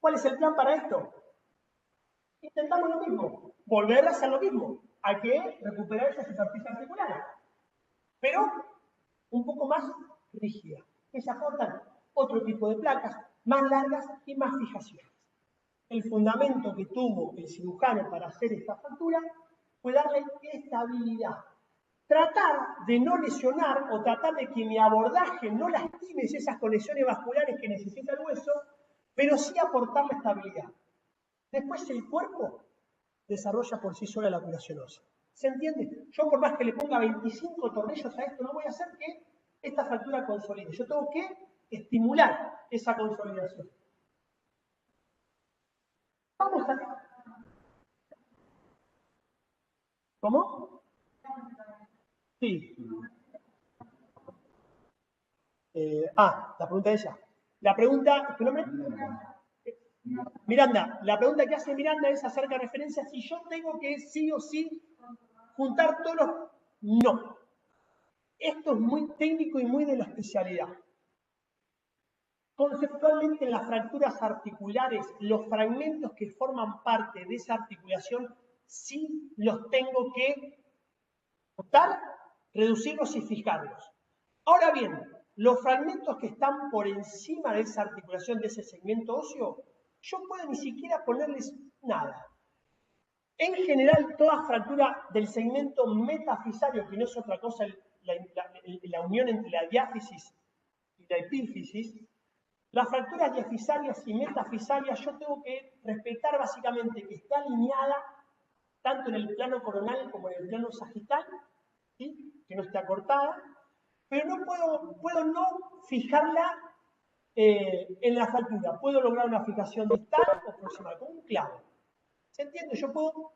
¿Cuál es el plan para esto? Intentamos lo mismo, volver a hacer lo mismo. Hay que recuperar esa superficie articular, pero un poco más rígida, que se aportan otro tipo de placas, más largas y más fijaciones. El fundamento que tuvo el cirujano para hacer esta fractura fue darle estabilidad. Tratar de no lesionar o tratar de que mi abordaje no lastime esas conexiones vasculares que necesita el hueso, pero sí aportarle estabilidad. Después el cuerpo desarrolla por sí sola la curación ósea. ¿Se entiende? Yo por más que le ponga 25 tornillos a esto, no voy a hacer que esta fractura consolide. Yo tengo que estimular esa consolidación. Vamos a... ¿Cómo? Sí. La pregunta de ella. La pregunta... ¿Tu nombre? Miranda. La pregunta que hace Miranda es acerca de referencia si yo tengo que sí o sí juntar todos los... No. Esto es muy técnico y muy de la especialidad. Conceptualmente, en las fracturas articulares, los fragmentos que forman parte de esa articulación sí los tengo que juntar, reducirlos y fijarlos. Ahora bien, los fragmentos que están por encima de esa articulación, de ese segmento óseo, yo puedo ni siquiera ponerles nada. En general, toda fractura del segmento metafisario, que no es otra cosa la unión entre la diáfisis y la epífisis, las fracturas diafisarias y metafisarias yo tengo que respetar básicamente que esté alineada tanto en el plano coronal como en el plano sagital, ¿sí? Que no esté acortada, pero no puedo no fijarla en la fractura. Puedo lograr una fijación distal o proximal, con un clavo. ¿Se entiende? Yo puedo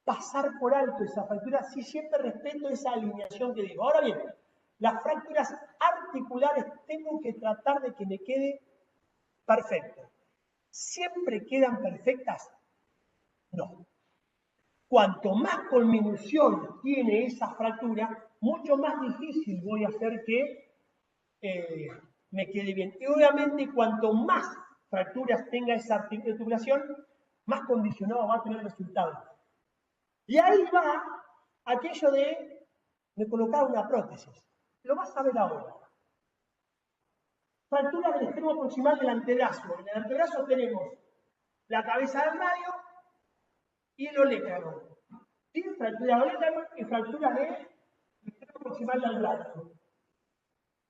pasar por alto esa fractura si siempre respeto esa alineación que digo. Ahora bien, las fracturas articulares tengo que tratar de que me quede perfecto. ¿Siempre quedan perfectas? No. Cuanto más conminución tiene esa fractura, mucho más difícil voy a hacer que me quede bien. Y obviamente, cuanto más fracturas tenga esa articulación, más condicionado va a tener el resultado. Y ahí va aquello de colocar una prótesis. Lo vas a ver ahora. Fractura del extremo proximal del antebrazo. En el antebrazo tenemos la cabeza del radio y el olecranon. ¿Sí? Fractura del olecranon y fractura del extremo proximal del brazo.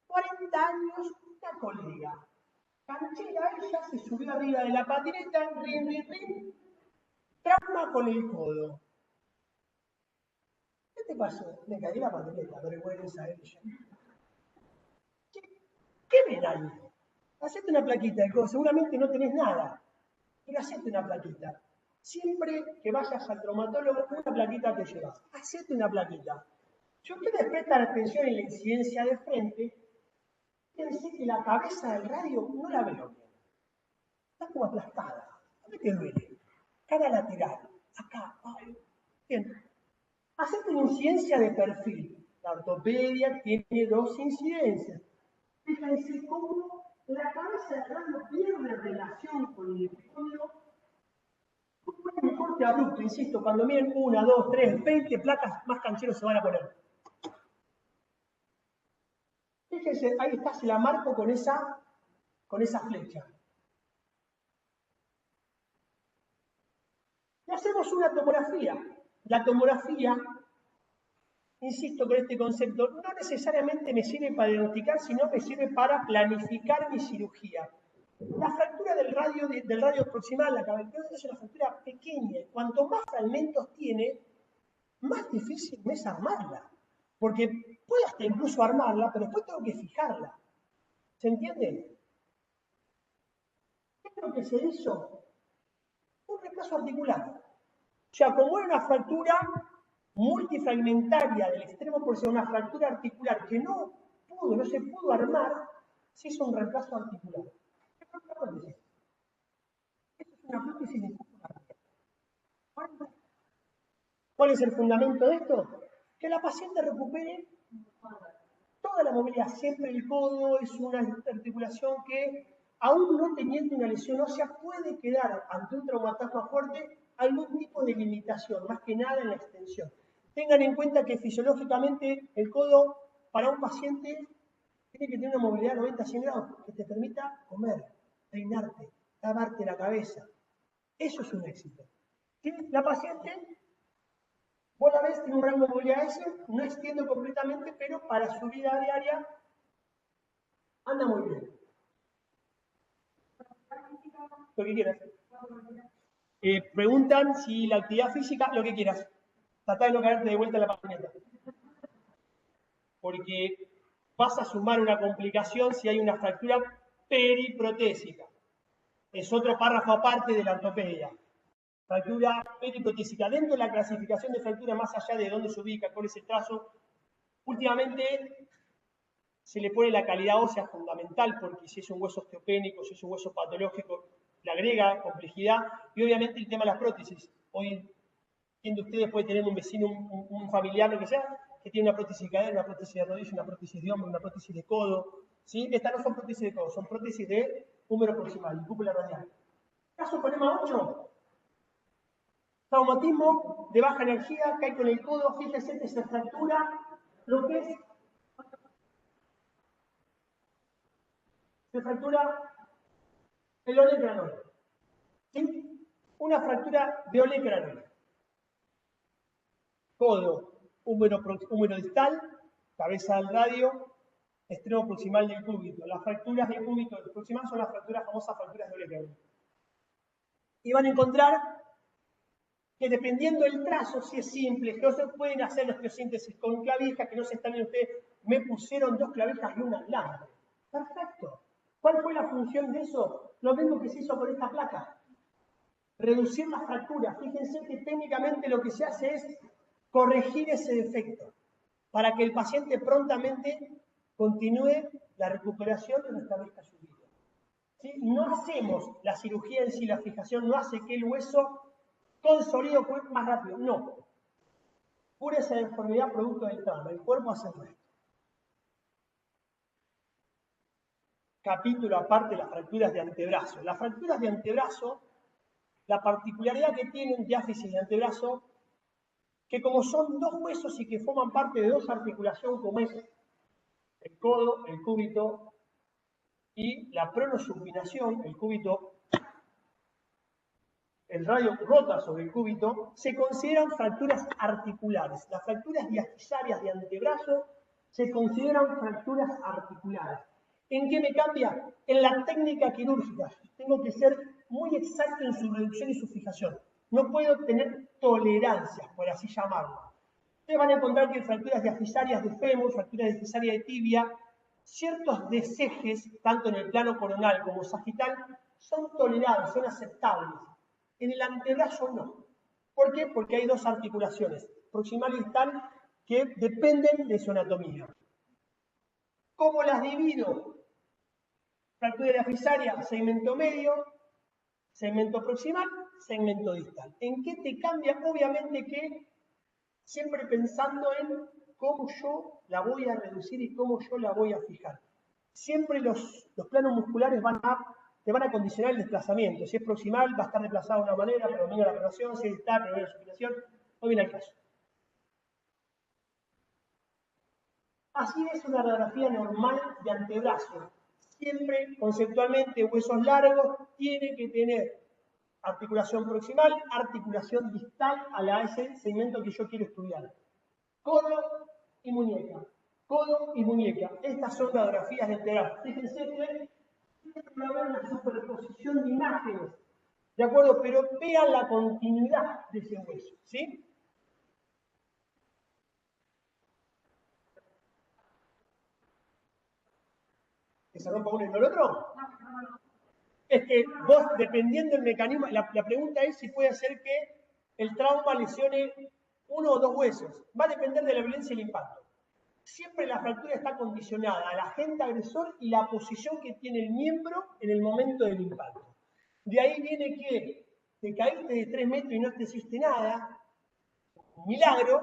40 años, una colega. Canchera, ella se subió arriba de la patineta, rin, trauma con el codo. ¿Qué te pasó? Me caí la patineta, vergüenza ella. ¿Qué ven ahí? Hacete una plaquita de codo, seguramente no tenés nada, pero hacete una plaquita. Siempre que vayas al traumatólogo, una plaquita te llevas. Hacete una plaquita. Si ustedes prestan atención en la incidencia de frente, fíjense que la cabeza del radio no la veo bien. Está como aplastada. ¿Dónde te duele? Cara lateral. Acá. Ay. Bien. Hacete una incidencia de perfil. La ortopedia tiene dos incidencias. Fíjense cómo la cabeza del radio pierde relación con el episodio. Un corte abrupto, insisto, cuando miren 1, 2, 3, 20 placas, más cancheros se van a poner. Fíjense, ahí está, se la marco con esa flecha. Y hacemos una tomografía. La tomografía, insisto con este concepto, no necesariamente me sirve para diagnosticar, sino me sirve para planificar mi cirugía. La fractura del radio proximal, la cabeza, es una fractura pequeña. Cuanto más fragmentos tiene, más difícil me es armarla. Porque puedo hasta incluso armarla, pero después tengo que fijarla. ¿Se entiende? ¿Qué es lo que se hizo? Un reemplazo articular. sea, como era una fractura multifragmentaria del extremo por ser una fractura articular que no se pudo armar, se hizo un reemplazo articular. Esto es una prótesis de músculo articular. ¿Cuál es el fundamento de esto? Que la paciente recupere toda la movilidad. Siempre el codo es una articulación que, aún no teniendo una lesión ósea, puede quedar ante un traumatismo fuerte algún tipo de limitación, más que nada en la extensión. Tengan en cuenta que fisiológicamente el codo para un paciente tiene que tener una movilidad de 90-100 grados que te permita comer, peinarte, lavarte la cabeza. Eso es un éxito. ¿Sí? La paciente, vos la ves, tiene un rango de movilidad ese, no extiende completamente, pero para su vida diaria anda muy bien. Lo que quieras. Preguntan si la actividad física, lo que quieras. Tratá de no caerte de vuelta en la patineta. Porque vas a sumar una complicación si hay una fractura periprotésica. Es otro párrafo aparte de la ortopedia. Fractura periprotésica. Dentro de la clasificación de fractura, más allá de dónde se ubica, cuál es el trazo, últimamente se le pone la calidad ósea fundamental, porque si es un hueso osteopénico, si es un hueso patológico, le agrega complejidad, y obviamente el tema de las prótesis. Hoy, quien de ustedes puede tener un vecino, un familiar, lo que sea, que tiene una prótesis de cadera, una prótesis de rodilla, una prótesis de hombro, una prótesis de codo, ¿sí? Estas no son prótesis de codo, son prótesis de húmero proximal y cúpula radial. Caso problema 8. Traumatismo de baja energía, cae con el codo, fíjese que se fractura lo que es. Se fractura el olecranol. ¿Sí? Una fractura de olecranol. Codo, húmero distal, cabeza al radio, extremo proximal del cúbito. Las fracturas del cúbito proximal son las fracturas, famosas fracturas de olecranol. Y van a encontrar que dependiendo del trazo, si es simple, que no se pueden hacer la osteosíntesis con clavijas, que no se están viendo ustedes, me pusieron 2 clavijas y un alambre. Perfecto. ¿Cuál fue la función de eso? Lo mismo que se hizo con esta placa. Reducir las fracturas. Fíjense que técnicamente lo que se hace es corregir ese defecto para que el paciente prontamente continúe la recuperación y restablezca su vida. ¿Sí? No hacemos la cirugía en sí, la fijación no hace que el hueso consolide más rápido, no. Cura esa deformidad producto del trauma, el cuerpo hace el resto. Capítulo aparte de las fracturas de antebrazo. Las fracturas de antebrazo, la particularidad que tienen diáfisis de antebrazo, que como son 2 huesos y que forman parte de 2 articulaciones como es el codo, el cúbito y la pronosupinación, el cúbito, el radio rota sobre el cúbito, se consideran fracturas articulares. Las fracturas diafisarias de antebrazo se consideran fracturas articulares. ¿En qué me cambia? En la técnica quirúrgica. Tengo que ser muy exacto en su reducción y su fijación. No puedo tener tolerancias, por así llamarlo. Ustedes van a encontrar que en fracturas diafisarias de fémur, fracturas diafisarias de tibia, ciertos desejes, tanto en el plano coronal como sagital, son tolerables, son aceptables. En el antebrazo no. ¿Por qué? Porque hay 2 articulaciones, proximal y distal, que dependen de su anatomía. ¿Cómo las divido? Fractura diafisaria, segmento medio, segmento proximal, segmento distal. ¿En qué te cambia? Obviamente que siempre pensando en cómo yo la voy a reducir y cómo yo la voy a fijar. Siempre los planos musculares te van a condicionar el desplazamiento. Si es proximal, va a estar desplazado de una manera, predomina la pronación, si es distal, predomina la supinación. No viene al caso. Así es una radiografía normal de antebrazo. Siempre, conceptualmente, huesos largos tienen que tener articulación proximal, articulación distal a ese segmento que yo quiero estudiar. Codo y muñeca. Codo y muñeca. Estas son radiografías de antebrazo. Fíjense que va a haber una superposición de imágenes. ¿De acuerdo? Pero vean la continuidad de ese hueso. ¿Sí? ¿Que se rompa uno y no el otro? Es que vos, dependiendo del mecanismo, la pregunta es si puede ser que el trauma lesione uno o dos huesos. Va a depender de la violencia y el impacto. Siempre la fractura está condicionada al agente agresor y la posición que tiene el miembro en el momento del impacto. De ahí viene que te caíste de 3 metros y no te hiciste nada, un milagro,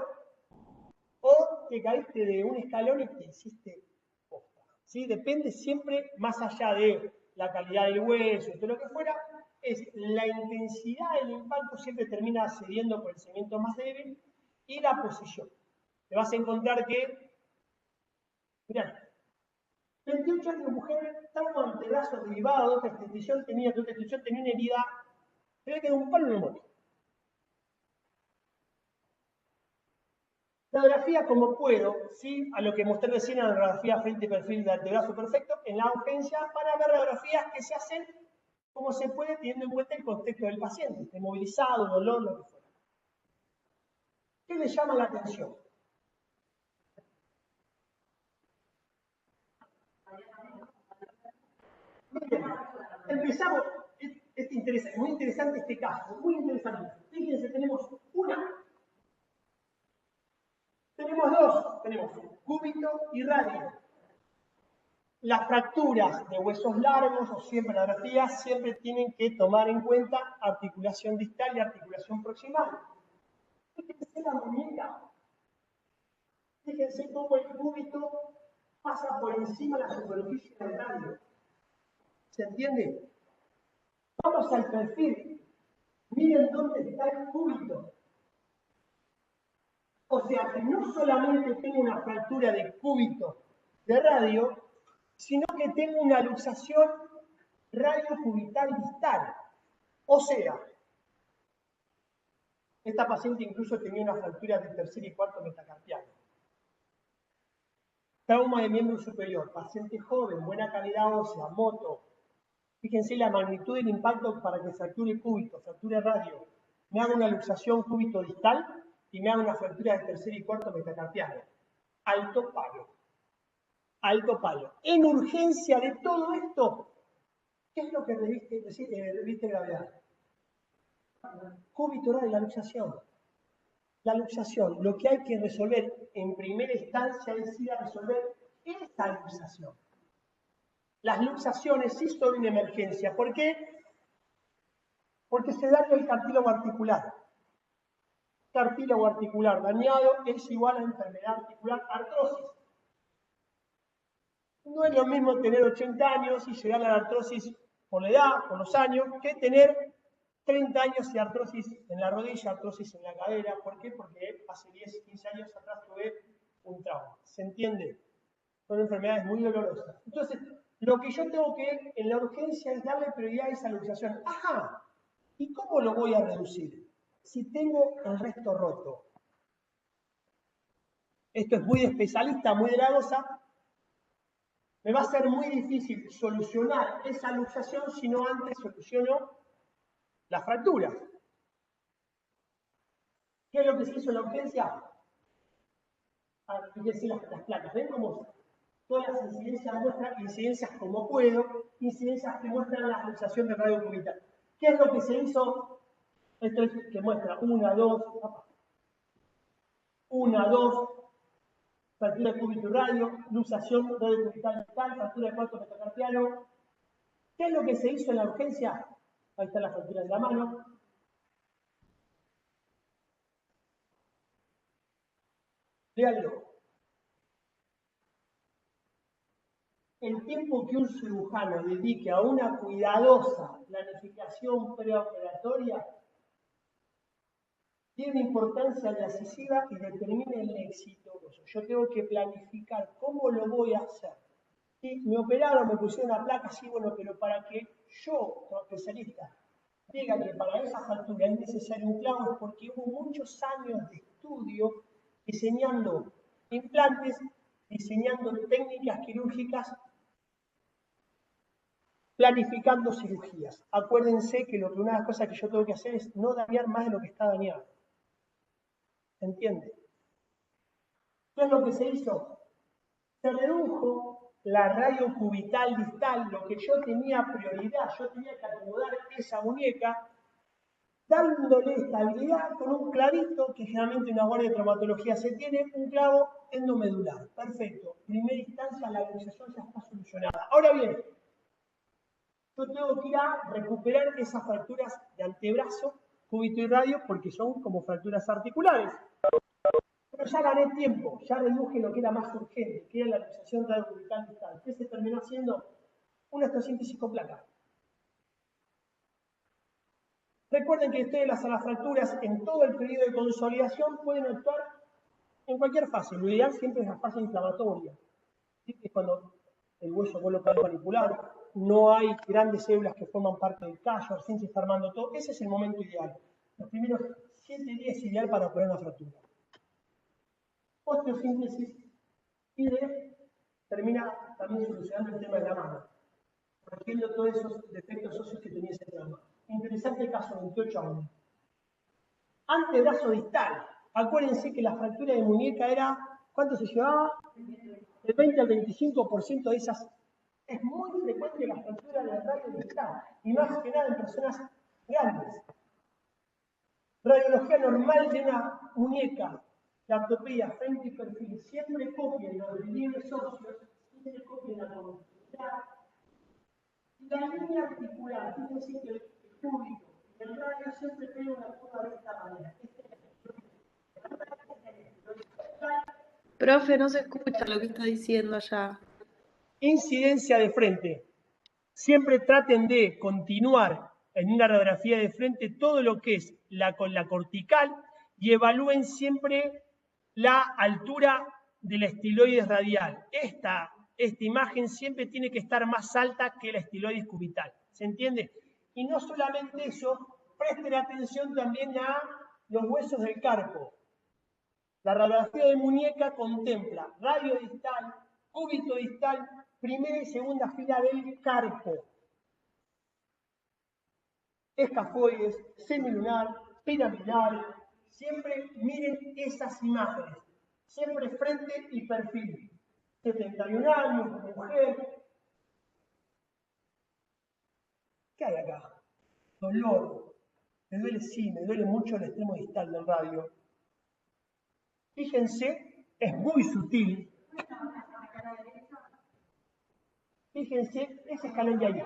o te caíste de un escalón y te hiciste posta. ¿Sí? Depende siempre, más allá de la calidad del hueso y todo lo que fuera, es la intensidad del impacto siempre termina cediendo por el segmento más débil y la posición. Te vas a encontrar que, mirá, 28 años de mujer, trauma antebrazo derivado de otra extensión, tenía una herida, se le quedó un palo en el moto. La radiografía como puedo, ¿sí? A lo que mostré recién en la radiografía frente y perfil de antebrazo perfecto, en la urgencia para ver radiografías que se hacen como se puede teniendo en cuenta el contexto del paciente, esté movilizado, dolor, lo que fuera. ¿Qué le llama la atención? Bien, empezamos, muy interesante este caso, muy interesante. Fíjense, tenemos dos, tenemos cúbito y radio. Las fracturas de huesos largos o siempre la radiografía siempre tienen que tomar en cuenta articulación distal y articulación proximal. Fíjense la muñeca. Fíjense cómo el cúbito pasa por encima de la superficie del radio. ¿Se entiende? Vamos al perfil. Miren dónde está el cúbito. O sea que no solamente tengo una fractura de cúbito de radio, sino que tengo una luxación radiocubital distal. O sea, esta paciente incluso tenía una fractura de tercer y cuarto metacarpiano. Trauma de miembro superior, paciente joven, buena calidad ósea, moto. Fíjense la magnitud del impacto para que fracture cúbito, fracture radio. Me hago una luxación cúbito distal y me hago una fractura de tercer y cuarto metacarpiano. Alto palo. Alto palo. En urgencia de todo esto, ¿qué es lo que reviste gravedad? Cúbito radio, la luxación. La luxación, lo que hay que resolver en primera instancia es ir a resolver esta luxación. Las luxaciones sí son una emergencia. ¿Por qué? Porque se daña el cartílago articular. Cartílago articular dañado es igual a enfermedad articular, artrosis. No es lo mismo tener 80 años y llegar a la artrosis por la edad, por los años, que tener 30 años de artrosis en la rodilla, artrosis en la cadera. ¿Por qué? Porque hace 10, 15 años atrás tuve un trauma. ¿Se entiende? Son enfermedades muy dolorosas. Entonces, lo que yo tengo que en la urgencia es darle prioridad a esa luxación. Ajá, ¿y cómo lo voy a reducir? Si tengo el resto roto. Esto es muy de especialista, muy de la cosa. Me va a ser muy difícil solucionar esa luxación si no antes soluciono la fractura. ¿Qué es lo que se hizo en la urgencia? Fíjense las placas. ¿Ven cómo todas las incidencias muestran incidencias como puedo, incidencias que muestran la luxación de radio cubital? ¿Qué es lo que se hizo? Esto es que muestra 1, 2, fractura de cúbito y radio, luxación radio cubital distal, fractura de cuarto metacarpiano. ¿Qué es lo que se hizo en la urgencia? Ahí está la fractura de la mano. Léalo. El tiempo que un cirujano dedique a una cuidadosa planificación preoperatoria tiene importancia decisiva y determina el éxito. Yo tengo que planificar cómo lo voy a hacer. ¿Sí? Me operaron, me pusieron una placa, sí, bueno, pero para que yo, como especialista, diga que para esa fractura es necesario un clavo es porque hubo muchos años de estudio diseñando implantes, diseñando técnicas quirúrgicas, planificando cirugías. Acuérdense que una de las cosas que yo tengo que hacer es no dañar más de lo que está dañado. ¿Se entiende? ¿Qué es lo que se hizo? Se redujo la radio cubital distal, lo que yo tenía prioridad, yo tenía que acomodar esa muñeca dándole estabilidad con un clavito, que generalmente en una guardia de traumatología se tiene, un clavo endomedular. Perfecto. Primera instancia, la luxación ya está solucionada. Ahora bien, yo tengo que ir a recuperar esas fracturas de antebrazo, cúbito y radio, porque son como fracturas articulares. Pero ya gané tiempo, ya reduje lo que era más urgente, que era la luxación radiocubital distal. ¿Qué se terminó haciendo? Una osteosíntesis con placa. Recuerden que ustedes las fracturas en todo el periodo de consolidación pueden actuar en cualquier fase. Lo ideal siempre es la fase inflamatoria. ¿Sí? Que es cuando el hueso vos lo podés manipular, no hay grandes células que forman parte del callo, recién se está armando todo. Ese es el momento ideal. Los primeros 7 días es ideal para operar una fractura. Osteosíntesis y termina también solucionando el tema de la mano, corrigiendo todos esos defectos óseos que tenía ese trauma. Interesante caso, 28 años. Antebrazo distal. Acuérdense que la fractura de muñeca era, ¿cuánto se llevaba? El 20 al 25% de esas. Es muy frecuente la fractura del radio distal, y más que nada en personas grandes. Radiología normal de una muñeca, la ortopedia frente y perfil, siempre copien los relieves óseos, siempre copien la continuidad. Y la línea articular, fíjense que el cúbito, el radio siempre tiene una curva de esta manera. Profe, no se escucha lo que está diciendo allá. Incidencia de frente. Siempre traten de continuar en una radiografía de frente todo lo que es la cortical y evalúen siempre la altura del estiloides radial. Esta imagen siempre tiene que estar más alta que la estiloides cubital. ¿Se entiende? Y no solamente eso, presten atención también a los huesos del carpo. La radiografía de muñeca contempla radio distal, cúbito distal, primera y segunda fila del carpo. Escafoides, semilunar, piramidal. Siempre miren esas imágenes. Siempre frente y perfil. 71 años, mujer. ¿Qué hay acá? Dolor. Me duele, sí, me duele mucho el extremo distal del radio. Fíjense, es muy sutil. Fíjense, ese escalón de ahí.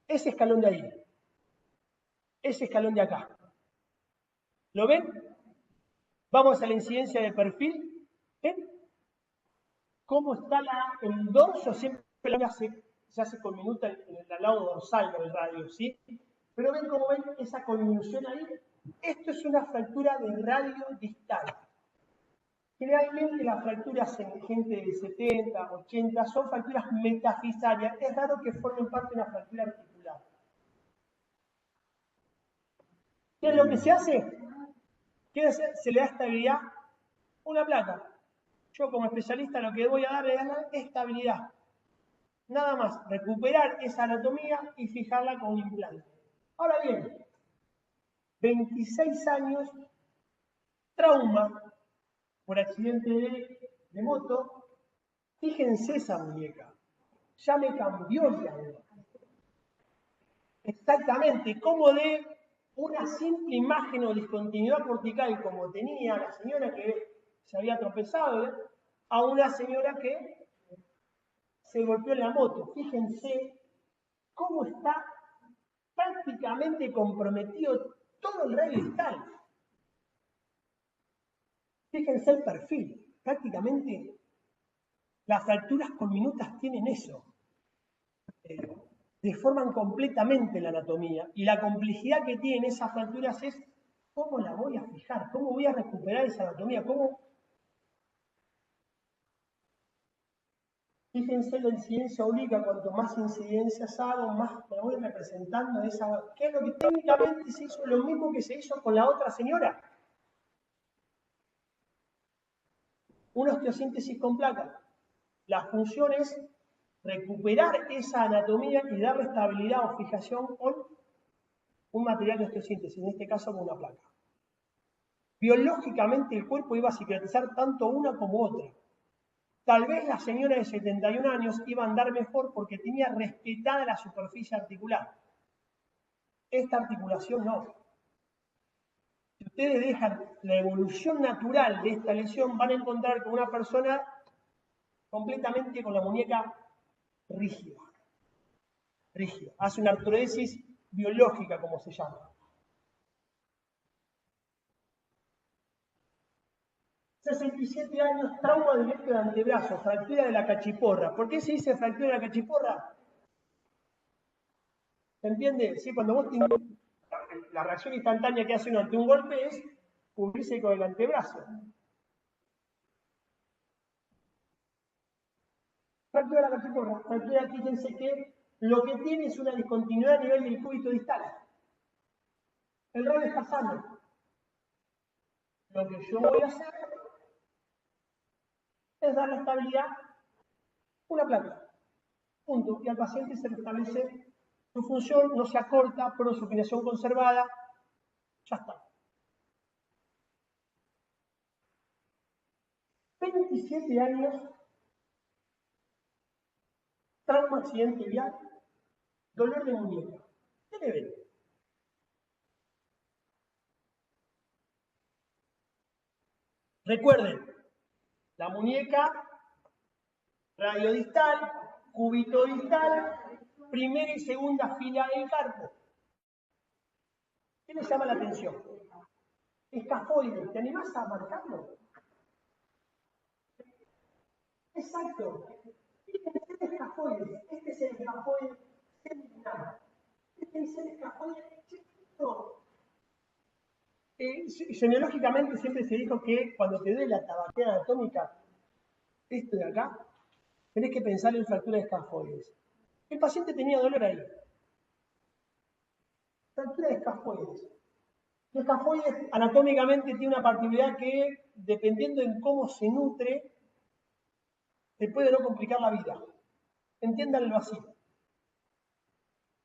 Ese escalón de ahí. Ese escalón de acá. ¿Lo ven? Vamos a la incidencia de perfil. ¿Ven? ¿Cómo está el dorso? Siempre se hace conminuta en el lado dorsal del radio, ¿sí? Pero ven cómo ven esa conminución ahí. Esto es una fractura de radio distal. Generalmente las fracturas en gente de 70, 80 son fracturas metafisarias. Es raro que formen parte de una fractura articular. ¿Qué es lo que se hace? Se le da estabilidad, una placa. Yo como especialista lo que voy a darle es estabilidad. Nada más, recuperar esa anatomía y fijarla con un implante. Ahora bien, 26 años, trauma por accidente de moto. Fíjense esa muñeca. Ya me cambió el ángulo. Exactamente, como de una simple imagen o discontinuidad cortical como tenía la señora que se había tropezado, a una señora que se golpeó en la moto. Fíjense cómo está prácticamente comprometido todo el radio distal. Fíjense el perfil. Prácticamente las fracturas conminutas tienen eso. Deforman completamente la anatomía. Y la complejidad que tienen esas fracturas es cómo la voy a fijar, cómo voy a recuperar esa anatomía, cómo... Fíjense la incidencia obliga, cuanto más incidencias hago, más me voy representando esa... ¿Qué es lo que técnicamente se hizo? Lo mismo que se hizo con la otra señora. Una osteosíntesis con placa. La función es recuperar esa anatomía y darle estabilidad o fijación con un material de osteosíntesis, en este caso con una placa. Biológicamente el cuerpo iba a cicatrizar tanto una como otra. Tal vez la señora de 71 años iba a andar mejor porque tenía respetada la superficie articular. Esta articulación no. Si ustedes dejan la evolución natural de esta lesión, van a encontrar con una persona completamente con la muñeca rígida. Rígida. Hace una artrodesis biológica, como se llama. 67 años, trauma directo de antebrazo, fractura de la cachiporra. ¿Por qué se dice fractura de la cachiporra? ¿Se entiende? Sí, cuando vos tienes la reacción instantánea que hace uno ante un golpe es cubrirse con el antebrazo. Fractura de la cachiporra. Fractura, fíjense que lo que tiene es una discontinuidad a nivel del cúbito distal. El radio está sano. Lo que yo voy a hacer es darle estabilidad una placa. Punto. Y al paciente se restablece su función, no se acorta, pero su supinación conservada. Ya está. 27 años, trauma, accidente vial, dolor de muñeca. ¿Qué le ven? Recuerden, la muñeca radiodistal, cúbito distal, primera y segunda fila del carpo. ¿Qué le llama la atención? Escafoide, ¿te animás a marcarlo? Exacto. Este es el escafoide, este es el escafoide semilunar. Este es el escafoide chiquito. Semiológicamente siempre se dijo que cuando te duele la tabaquera anatómica, esto de acá, tenés que pensar en fractura de escafoides. El paciente tenía dolor ahí. Fractura de escafoides. El escafoide anatómicamente tiene una particularidad que, dependiendo en cómo se nutre, te puede no complicar la vida. Entiéndanlo así.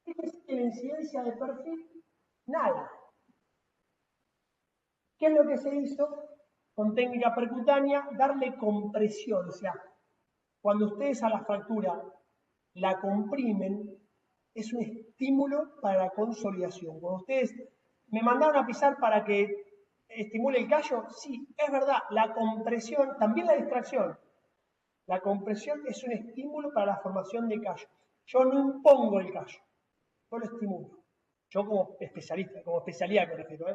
¿Qué es la incidencia de perfil? Nada. ¿Qué es lo que se hizo con técnica percutánea? Darle compresión. O sea, cuando ustedes a la fractura la comprimen, es un estímulo para la consolidación. Cuando ustedes me mandaron a pisar para que estimule el callo, sí, es verdad, la compresión, también la distracción. La compresión es un estímulo para la formación de callo. Yo no impongo el callo, yo lo estimulo. Yo como especialista, como especialidad me refiero,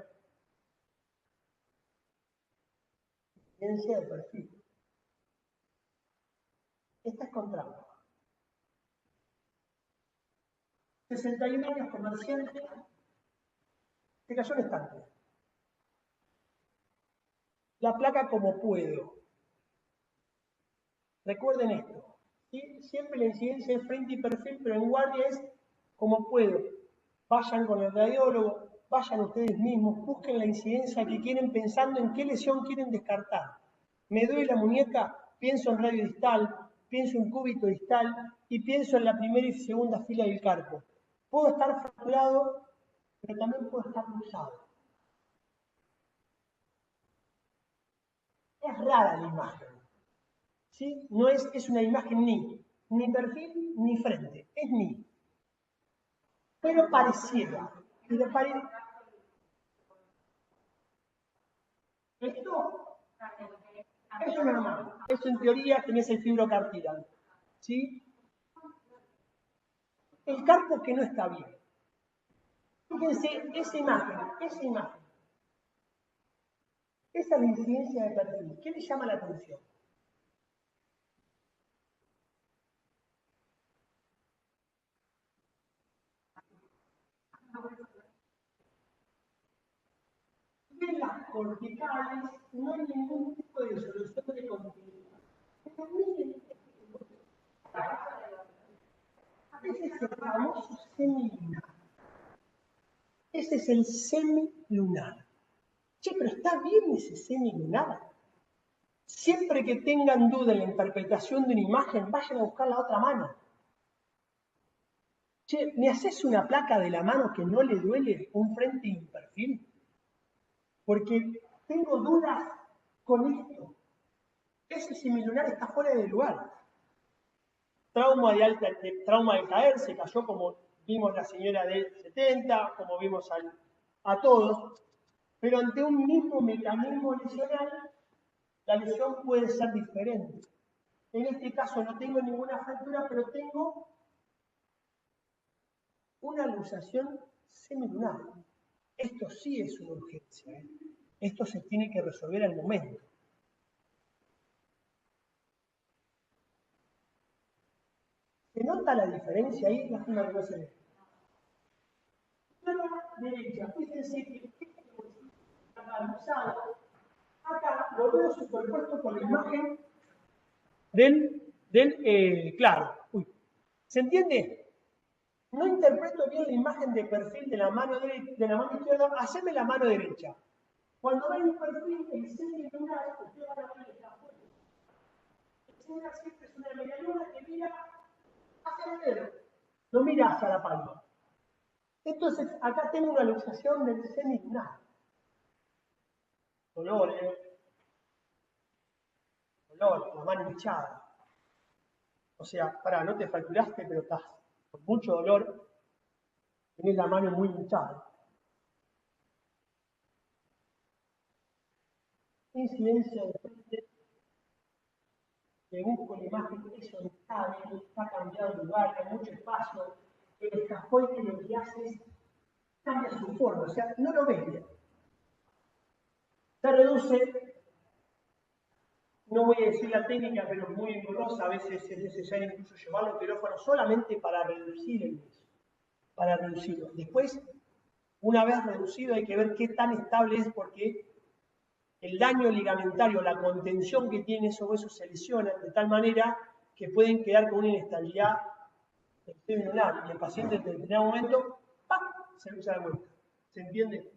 Ciencia de perfil. Esta es con trauma. 61 años, comerciante, se cayó en estante. La placa como puedo. Recuerden esto. ¿Sí? Siempre la incidencia es frente y perfil, pero en guardia es como puedo. Vayan con el radiólogo, vayan ustedes mismos, busquen la incidencia que quieren pensando en qué lesión quieren descartar. Me duele la muñeca, pienso en radio distal, pienso en cúbito distal y pienso en la primera y segunda fila del carpo. Puedo estar fracturado, pero también puedo estar luxado. Es rara la imagen. ¿Sí? No es una imagen ni perfil ni frente, es ni. Pero pareciera. Esto es normal. Eso en teoría tenés el fibrocartílago. ¿Sí? El carpo que no está bien. Fíjense, esa imagen. Esa es la incidencia de perfil. ¿Qué le llama la atención? En las corticales no hay ningún tipo de solución de continuidad. Pero miren, ese es el famoso semilunar. Ese es el semilunar. Che, pero está bien ese semilunar. Siempre que tengan duda en la interpretación de una imagen, vayan a buscar la otra mano. Che, ¿me haces una placa de la mano que no le duele un frente y un perfil? Porque tengo dudas con esto. Ese semilunar está fuera de lugar. Trauma de caer, se cayó como vimos la señora del 70, como vimos a todos. Pero ante un mismo mecanismo lesional, la lesión puede ser diferente. En este caso no tengo ninguna fractura, pero tengo una luxación semilunar. Esto sí es una urgencia, ¿eh? Esto se tiene que resolver al momento. ¿Se nota la diferencia ahí? Lástima que no se ve. Mano derecha, fíjense que está luxado. Acá lo veo superpuesto con la imagen claro. Uy. ¿Se entiende? No interpreto bien la imagen de perfil de la mano izquierda, haceme la mano derecha. Cuando ven un perfil, el semilunar, usted va a ver que está fuera. El semilunar siempre es una medialuna que mira hacia el dedo, no mira hacia la palma. Entonces, acá tengo una luxación del semilunar. Dolor, dolor, la mano hinchada. O sea, no te fracturaste, pero estás con mucho dolor, tenés la mano muy hinchada. Incidencia de frente, le busco la imagen horizontal, está cambiado de lugar, hay mucho espacio. El escafoide lo que hace es cambia su forma, o sea, no lo ves bien. Se reduce, no voy a decir la técnica, pero es muy engorrosa, a veces es necesario incluso llevarlo al quirófano solamente para reducir el hueso, para reducirlo. Después, una vez reducido, hay que ver qué tan estable es, porque el daño ligamentario, la contención que tienen esos huesos se lesionan de tal manera que pueden quedar con una inestabilidad del semilunar y el paciente en determinado momento ¡pam!, se luxa la muesca. ¿Se entiende?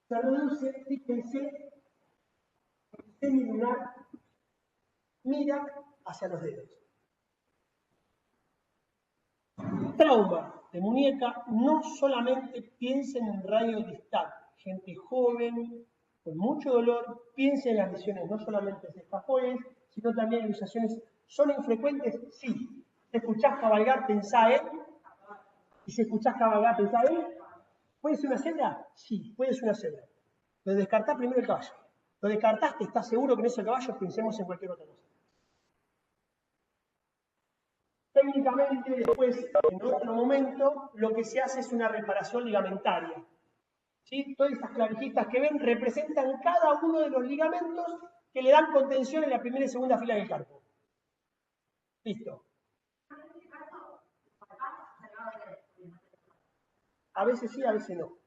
Se reduce, fíjense, el semilunar mira hacia los dedos. Trauma de muñeca, no solamente piensen en radio distal. Gente joven, con mucho dolor, piensen en las lesiones, no solamente de escafoides, sino también en luxaciones. ¿Son infrecuentes? Sí. Si escuchás cabalgar, pensá en. Y si escuchás cabalgar, pensá en. ¿Puede ser una cebra? Sí, puede ser una cebra. Pero descartá primero el caballo. Lo descartaste, estás seguro que no es el caballo, pensemos en cualquier otra cosa. Técnicamente, después, en otro momento, lo que se hace es una reparación ligamentaria. ¿Sí? Todas esas clavijitas que ven representan cada uno de los ligamentos que le dan contención en la primera y segunda fila del carpo. Listo. A veces sí, a veces no.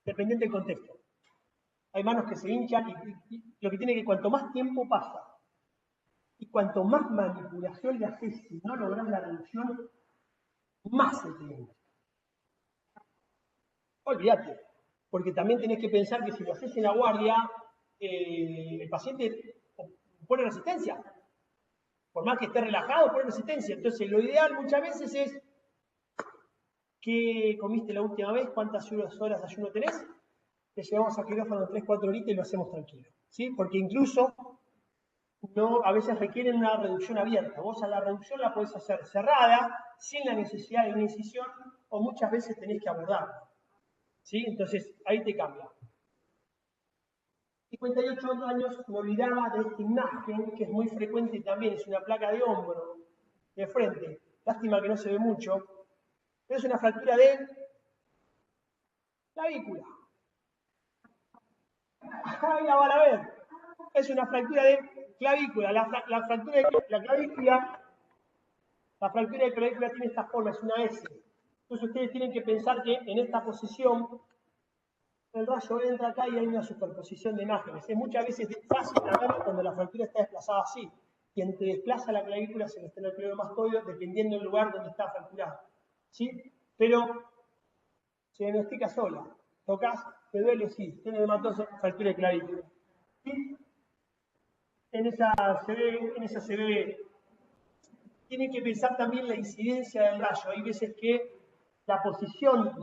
Dependiente del contexto. Hay manos que se hinchan y lo que tiene que cuanto más tiempo pasa y cuanto más manipulación le haces, si no logras la reducción, más se te hincha. Olvídate, porque también tenés que pensar que si lo haces en la guardia, el paciente pone resistencia. Por más que esté relajado, pone resistencia. Entonces, lo ideal muchas veces es: ¿qué comiste la última vez? ¿Cuántas horas de ayuno tenés? Te llevamos a quirófano 3-4 horitas y lo hacemos tranquilo. ¿Sí? Porque incluso a veces requieren una reducción abierta. Vos a la reducción la podés hacer cerrada, sin la necesidad de una incisión, o muchas veces tenés que abordarla. ¿Sí? Entonces, ahí te cambia. 58 años, me olvidaba de esta imagen, que es muy frecuente también, es una placa de hombro, de frente. Lástima que no se ve mucho, pero es una fractura de clavícula. Ahí la van a ver. Es una fractura de clavícula. La fractura de clavícula tiene esta forma, es una S. Entonces ustedes tienen que pensar que en esta posición el rayo entra acá y hay una superposición de imágenes. Es muchas veces fácil verlo cuando la fractura está desplazada así. Quien te desplaza la clavícula es el esternocleidomastoideo, dependiendo del lugar donde está fracturado. ¿Sí? Pero se diagnostica sola. Tocas, te duele, sí. Tiene hematosis, fractura de clavícula. ¿Sí? En esa se ve. Tienen que pensar también la incidencia del rayo. Hay veces que la posición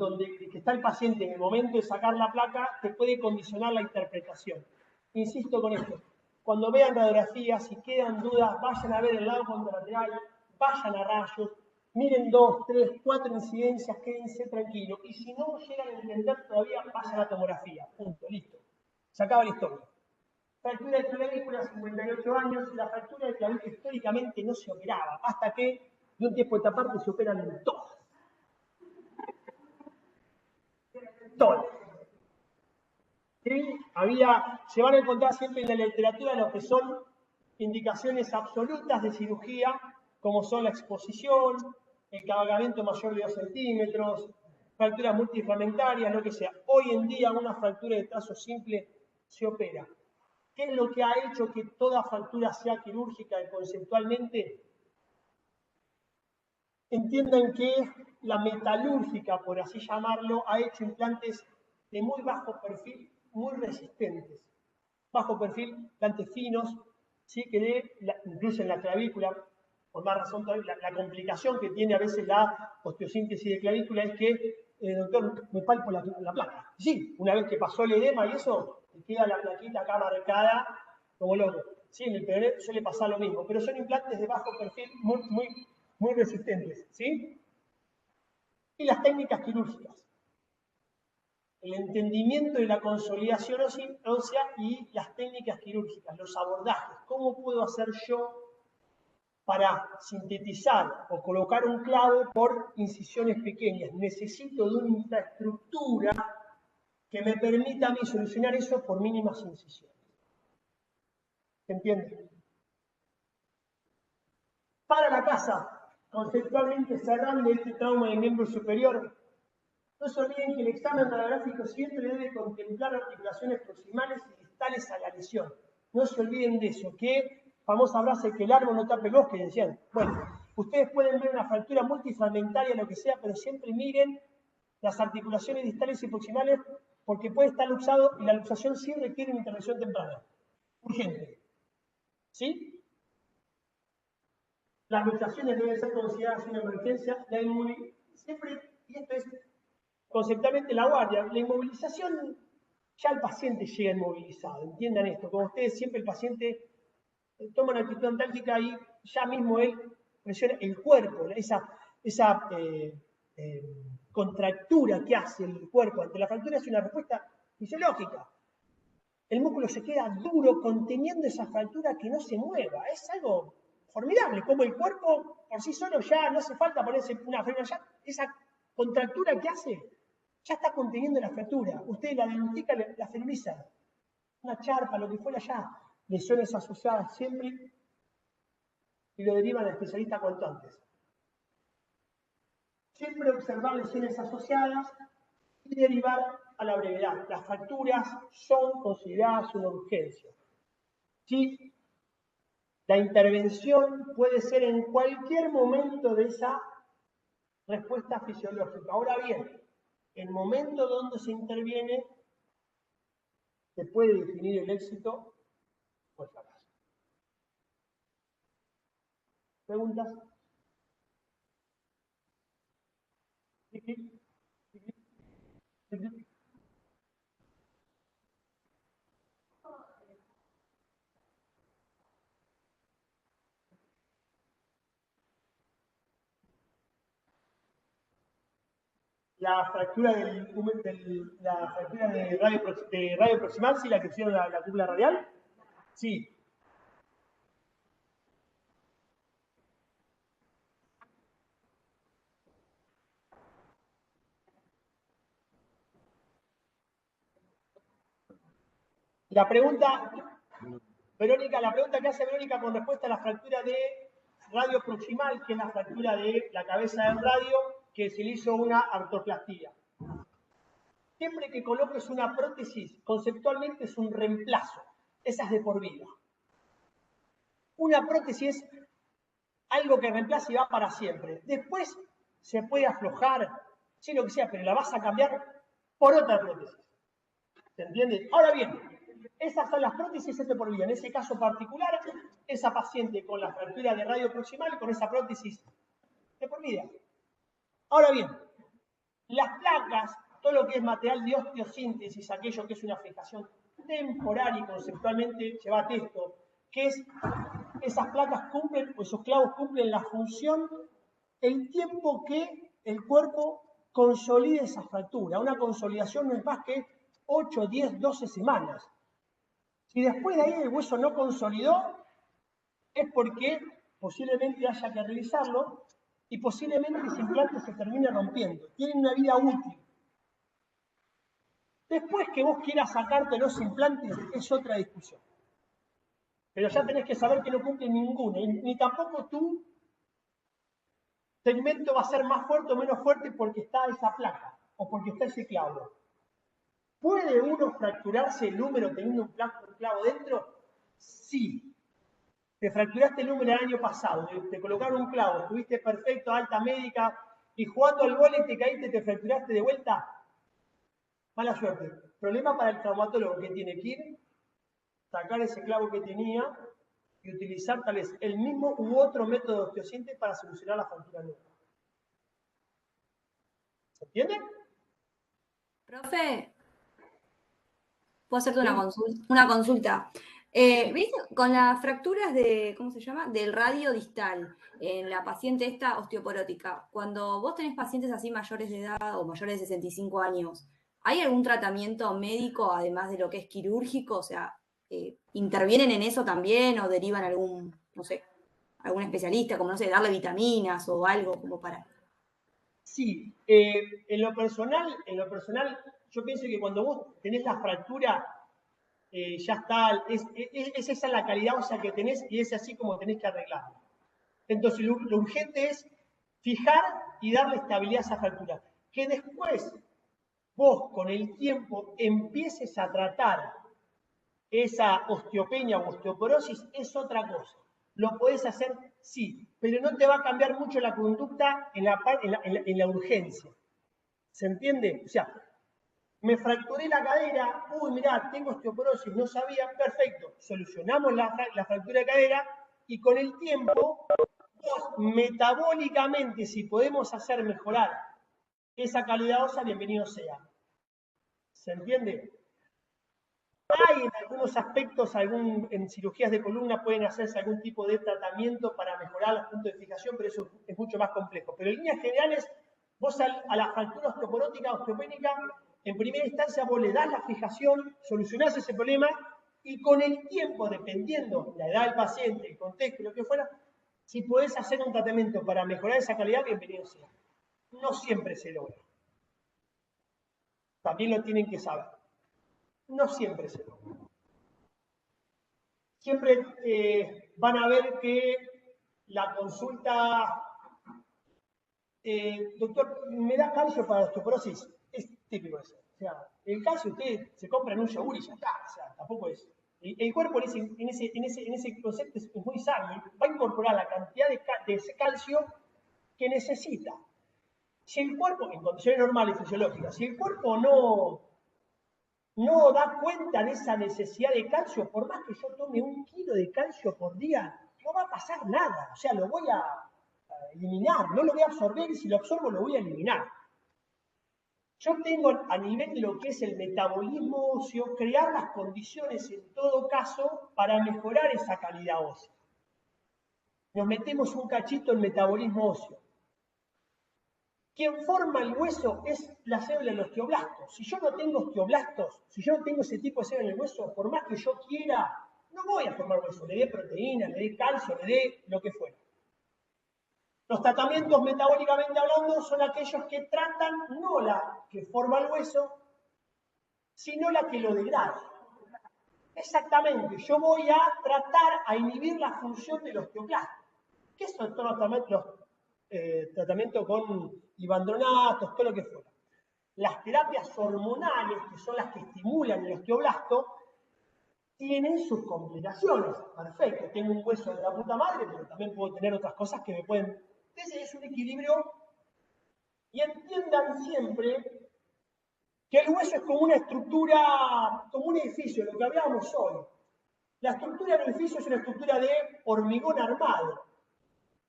que está el paciente en el momento de sacar la placa te puede condicionar la interpretación. Insisto con esto. Cuando vean radiografías, si quedan dudas, vayan a ver el lado contralateral, vayan a rayos, Miren 2, 3, 4 incidencias, quédense tranquilos. Y si no llegan a entender todavía, vayan a la tomografía. Punto, listo. Se acaba la historia. Fractura de clavícula, 58 años. La fractura de clavícula históricamente no se operaba, hasta que de un tiempo a esta parte se operan todas. Todas. ¿Sí? Se van a encontrar siempre en la literatura lo que son indicaciones absolutas de cirugía, como son la exposición, el cabalgamiento mayor de 2 centímetros, fracturas multifragmentarias, lo que sea. Hoy en día una fractura de trazo simple se opera. ¿Qué es lo que ha hecho que toda fractura sea quirúrgica y conceptualmente? Entiendan que la metalúrgica, por así llamarlo, ha hecho implantes de muy bajo perfil, muy resistentes. Bajo perfil, implantes finos, ¿sí? Que incluso en la clavícula, por más razón todavía, la complicación que tiene a veces la osteosíntesis de clavícula es que, doctor, me palpo la placa. Sí, una vez que pasó el edema y eso, te queda la plaquita acá marcada como loco. Sí, en el peroné suele pasar lo mismo, pero son implantes de bajo perfil muy resistentes, ¿sí? Y las técnicas quirúrgicas. El entendimiento de la consolidación ósea y las técnicas quirúrgicas, los abordajes. ¿Cómo puedo hacer yo para sintetizar o colocar un clavo por incisiones pequeñas? Necesito de una infraestructura que me permita a mí solucionar eso por mínimas incisiones. ¿Se entiende? Para la casa, conceptualmente cerrando este trauma del miembro superior, no se olviden que el examen radiográfico siempre debe contemplar articulaciones proximales y distales a la lesión. No se olviden de eso, que famosa frase que el árbol no tape el bosque, decían. Bueno, ustedes pueden ver una fractura multifragmentaria, lo que sea, pero siempre miren las articulaciones distales y proximales porque puede estar luxado y la luxación sí requiere una intervención temprana. Urgente. ¿Sí? Las luxaciones deben ser consideradas una emergencia. Siempre, y esto es conceptualmente la guardia, la inmovilización, ya el paciente llega inmovilizado, entiendan esto, como ustedes siempre el paciente toma una actitud antálgica y ya mismo él presiona el cuerpo, esa contractura que hace el cuerpo ante la fractura es una respuesta fisiológica. El músculo se queda duro conteniendo esa fractura que no se mueva, es algo formidable, como el cuerpo por sí solo ya no hace falta ponerse una frena, ya esa contractura que hace ya está conteniendo la fractura. Usted la diagnostica, la celuliza, una charpa, lo que fuera ya, lesiones asociadas siempre y lo derivan al especialista cuanto antes. Siempre observar lesiones asociadas y derivar a la brevedad. Las fracturas son consideradas una urgencia. ¿Sí? La intervención puede ser en cualquier momento de esa respuesta fisiológica. Ahora bien, el momento donde se interviene se puede definir el éxito o el fracaso. ¿Preguntas? La fractura la fractura de radio proximal, sí, la que hicieron la cúpula radial, sí. La pregunta, Verónica, la pregunta que hace Verónica con respuesta a la fractura de radio proximal, que es la fractura de la cabeza del radio, que se le hizo una artroplastía. Siempre que coloques una prótesis, conceptualmente es un reemplazo. Esa es de por vida. Una prótesis es algo que reemplaza y va para siempre. Después se puede aflojar, sí, lo que sea, pero la vas a cambiar por otra prótesis. ¿Se entiende? Ahora bien, esas son las prótesis de por vida. En ese caso particular, esa paciente con la fractura de radio proximal, con esa prótesis de por vida. Ahora bien, las placas, todo lo que es material de osteosíntesis, aquello que es una fijación temporal y conceptualmente, llévate esto, que es, esas placas cumplen, o esos clavos cumplen la función el tiempo que el cuerpo consolide esa fractura. Una consolidación no es más que 8, 10, 12 semanas. Si después de ahí el hueso no consolidó, es porque posiblemente haya que revisarlo y posiblemente ese implante se termine rompiendo. Tiene una vida útil. Después que vos quieras sacarte los implantes es otra discusión. Pero ya tenés que saber que no cumple ninguna, ni tampoco tu segmento va a ser más fuerte o menos fuerte porque está esa placa o porque está ese clavo. ¿Puede uno fracturarse el húmero teniendo un clavo dentro? Sí. Te fracturaste el húmero el año pasado, te colocaron un clavo, estuviste perfecto, alta médica, y jugando al vóley te caíste, te fracturaste de vuelta. Mala suerte. Problema para el traumatólogo que tiene que ir, sacar ese clavo que tenía y utilizar tal vez el mismo u otro método de osteosíntesis para solucionar la fractura nueva. ¿Se entiende? Profe, puedo hacerte Sí. una consulta. ¿Viste? Con las fracturas de, ¿cómo se llama? Del radio distal, en la paciente esta osteoporótica, cuando vos tenés pacientes así mayores de edad o mayores de 65 años, ¿hay algún tratamiento médico además de lo que es quirúrgico? O sea, ¿intervienen en eso también o derivan a algún, no sé, algún especialista, como no sé, darle vitaminas o algo como para... Sí, en lo personal, yo pienso que cuando vos tenés la fractura, ya está, es esa la calidad ósea que tenés y es así como tenés que arreglarlo. Entonces, lo urgente es fijar y darle estabilidad a esa fractura. Que después vos, con el tiempo, empieces a tratar esa osteopenia o osteoporosis, es otra cosa. Lo podés hacer, sí, pero no te va a cambiar mucho la conducta en la urgencia. ¿Se entiende? O sea, me fracturé la cadera, uy, mirá, tengo osteoporosis, no sabía, perfecto, solucionamos la fractura de cadera y con el tiempo, vos metabólicamente, si podemos hacer mejorar esa calidad ósea, bienvenido sea. ¿Se entiende? Hay en algunos aspectos, en cirugías de columna pueden hacerse algún tipo de tratamiento para mejorar los puntos de fijación, pero eso es mucho más complejo. Pero en líneas generales, vos a la fractura osteoporótica, osteopénica, en primera instancia vos le das la fijación, solucionás ese problema y con el tiempo, dependiendo la edad del paciente, el contexto, lo que fuera, si podés hacer un tratamiento para mejorar esa calidad, bienvenido sea. No siempre se logra. También lo tienen que saber. No siempre se logra. Siempre van a ver que la consulta, doctor, ¿me da calcio para la osteoporosis? Es típico eso. O sea, el calcio usted se compra en un yogur y ya está. O sea, tampoco es. El cuerpo en ese concepto es muy sabio. Va a incorporar la cantidad de ese calcio que necesita. Si el cuerpo, en condiciones normales y fisiológicas, si el cuerpo no da cuenta de esa necesidad de calcio, por más que yo tome 1 kilo de calcio por día, no va a pasar nada. O sea, lo voy a eliminar, no lo voy a absorber y si lo absorbo lo voy a eliminar. Yo tengo a nivel de lo que es el metabolismo óseo, crear las condiciones en todo caso para mejorar esa calidad ósea. Nos metemos un cachito en metabolismo óseo. Quien forma el hueso es la célula del osteoblasto. Si yo no tengo osteoblastos, si yo no tengo ese tipo de célula en el hueso, por más que yo quiera, no voy a formar hueso. Le dé proteína, le dé calcio, le dé lo que fuera. Los tratamientos metabólicamente hablando son aquellos que tratan no la que forma el hueso, sino la que lo degrada. Exactamente, yo voy a tratar a inhibir la función del osteoclasto. ¿Qué son todos los tratamientos con ibandronatos, todo lo que fuera? Las terapias hormonales, que son las que estimulan el osteoblasto, tienen sus complicaciones. Perfecto, tengo un hueso de la puta madre, pero también puedo tener otras cosas que me pueden... Ese es un equilibrio. Y entiendan siempre que el hueso es como una estructura, como un edificio, lo que hablábamos hoy. La estructura del edificio es una estructura de hormigón armado.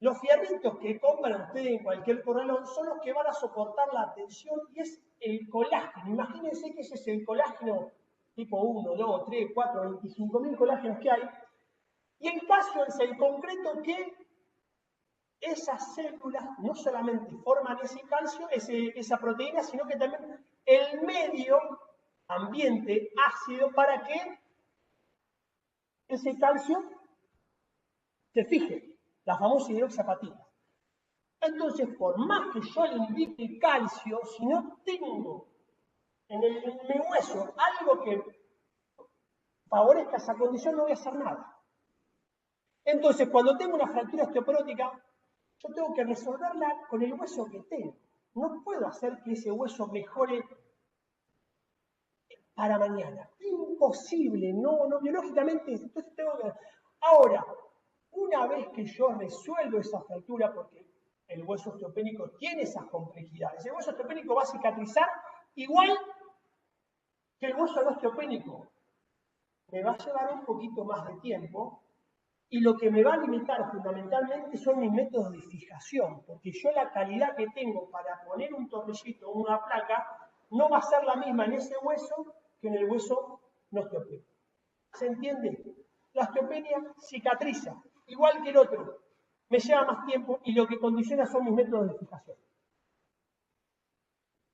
Los fierritos que compran ustedes en cualquier corralón son los que van a soportar la tensión y es el colágeno. Imagínense que ese es el colágeno tipo 1, 2, 3, 4, 25.000 colágenos que hay. Y el calcio es el concreto que esas células no solamente forman ese calcio, esa proteína, sino que también el medio ambiente ácido para que ese calcio se fije, la famosa hidroxiapatita. Entonces, por más que yo le indique calcio, si no tengo en mi hueso algo que favorezca esa condición, no voy a hacer nada. Entonces, cuando tengo una fractura osteoporótica, yo tengo que resolverla con el hueso que tengo. No puedo hacer que ese hueso mejore para mañana. Imposible, no, biológicamente. Entonces tengo que... Ahora, una vez que yo resuelvo esa fractura, porque el hueso osteopénico tiene esas complejidades, el hueso osteopénico va a cicatrizar igual que el hueso no osteopénico. Me va a llevar un poquito más de tiempo y lo que me va a limitar fundamentalmente son mis métodos de fijación, porque yo la calidad que tengo para poner un tornillito o una placa no va a ser la misma en ese hueso que en el hueso no osteopénico. ¿Se entiende? La osteopenia cicatriza, igual que el otro. Me lleva más tiempo y lo que condiciona son mis métodos de fijación.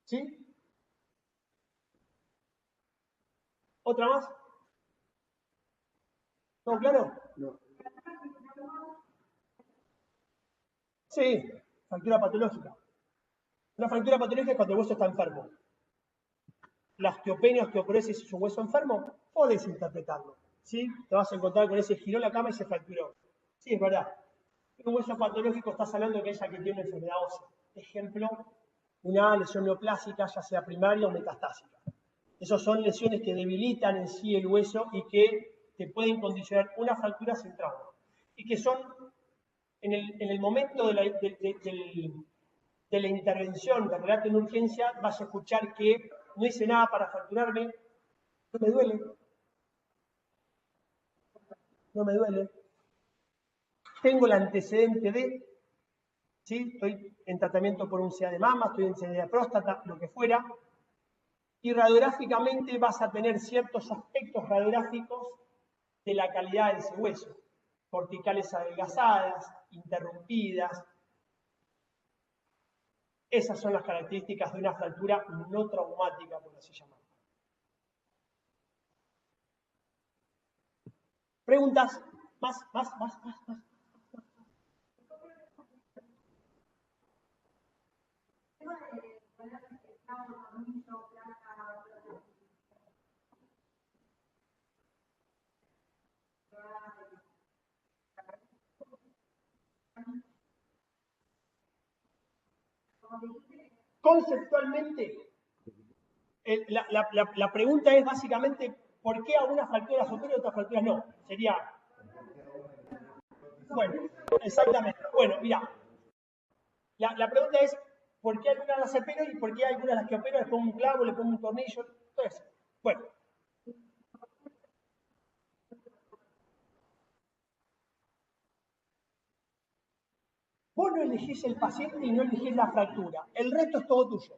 ¿Sí? ¿Otra más? ¿Todo claro? No. Sí, fractura patológica. Una fractura patológica es cuando el hueso está enfermo. La osteopenia, osteoporosis es un hueso enfermo, podés interpretarlo. ¿Sí? Te vas a encontrar con ese giró la cama y se fracturó. Sí, es verdad. Un hueso patológico estás hablando de ella que tiene una enfermedad ósea. Ejemplo, una lesión neoplásica, ya sea primaria o metastásica. Esas son lesiones que debilitan en sí el hueso y que te pueden condicionar una fractura sin trauma. Y que son, en el momento de la intervención de relato en urgencia, vas a escuchar que no hice nada para fracturarme, no me duele, no me duele. Tengo el antecedente de, ¿sí? Estoy en tratamiento por un CA de mama, estoy en CA de próstata, lo que fuera, y radiográficamente vas a tener ciertos aspectos radiográficos de la calidad de ese hueso. Corticales adelgazadas, interrumpidas. Esas son las características de una fractura no traumática, por así llamarlo. ¿Preguntas? Más. Conceptualmente, la pregunta es básicamente ¿por qué algunas fracturas superiores y otras fracturas no? Sería... Bueno, exactamente. Bueno, mira, la pregunta es ¿por qué algunas las opero y por qué algunas las que opero les pongo un clavo, le pongo un tornillo? Todo eso. Bueno. Vos no elegís el paciente y no elegís la fractura. El resto es todo tuyo.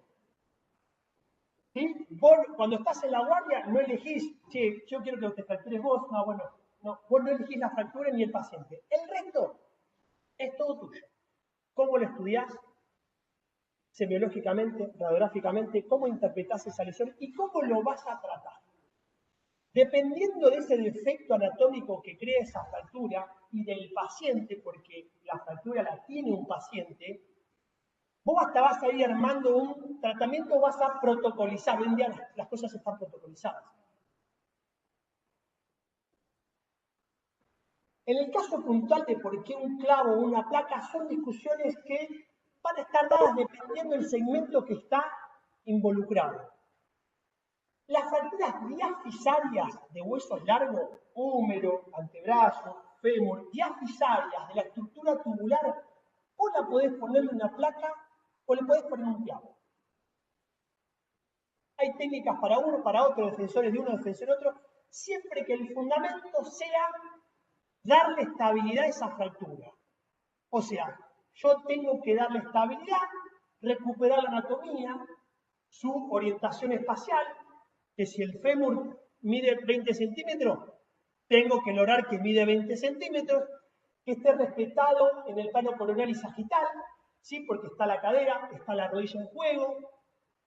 ¿Sí? Vos, cuando estás en la guardia, no elegís, che, yo quiero que te fractures vos. No, bueno, no. Vos no elegís la fractura ni el paciente. El resto es todo tuyo. ¿Cómo lo estudiás? Semiológicamente, radiográficamente, cómo interpretás esa lesión y cómo lo vas a tratar. Dependiendo de ese defecto anatómico que crea esa fractura y del paciente, porque la fractura la tiene un paciente, vos hasta vas a ir armando un tratamiento, vas a protocolizar. Hoy en día las cosas están protocolizadas. En el caso puntual de por qué un clavo o una placa, son discusiones que van a estar dadas dependiendo del segmento que está involucrado. Las fracturas diafisarias de huesos largos, húmero, antebrazo, fémur, diafisarias de la estructura tubular, vos la podés ponerle una placa o le podés poner un clavo. Hay técnicas para uno, para otro, defensores de uno, defensores de otro, siempre que el fundamento sea darle estabilidad a esa fractura. O sea, yo tengo que darle estabilidad, recuperar la anatomía, su orientación espacial, que si el fémur mide 20 centímetros, tengo que lograr que mide 20 centímetros, que esté respetado en el plano coronario y sagital, ¿sí? Porque está la cadera, está la rodilla en juego.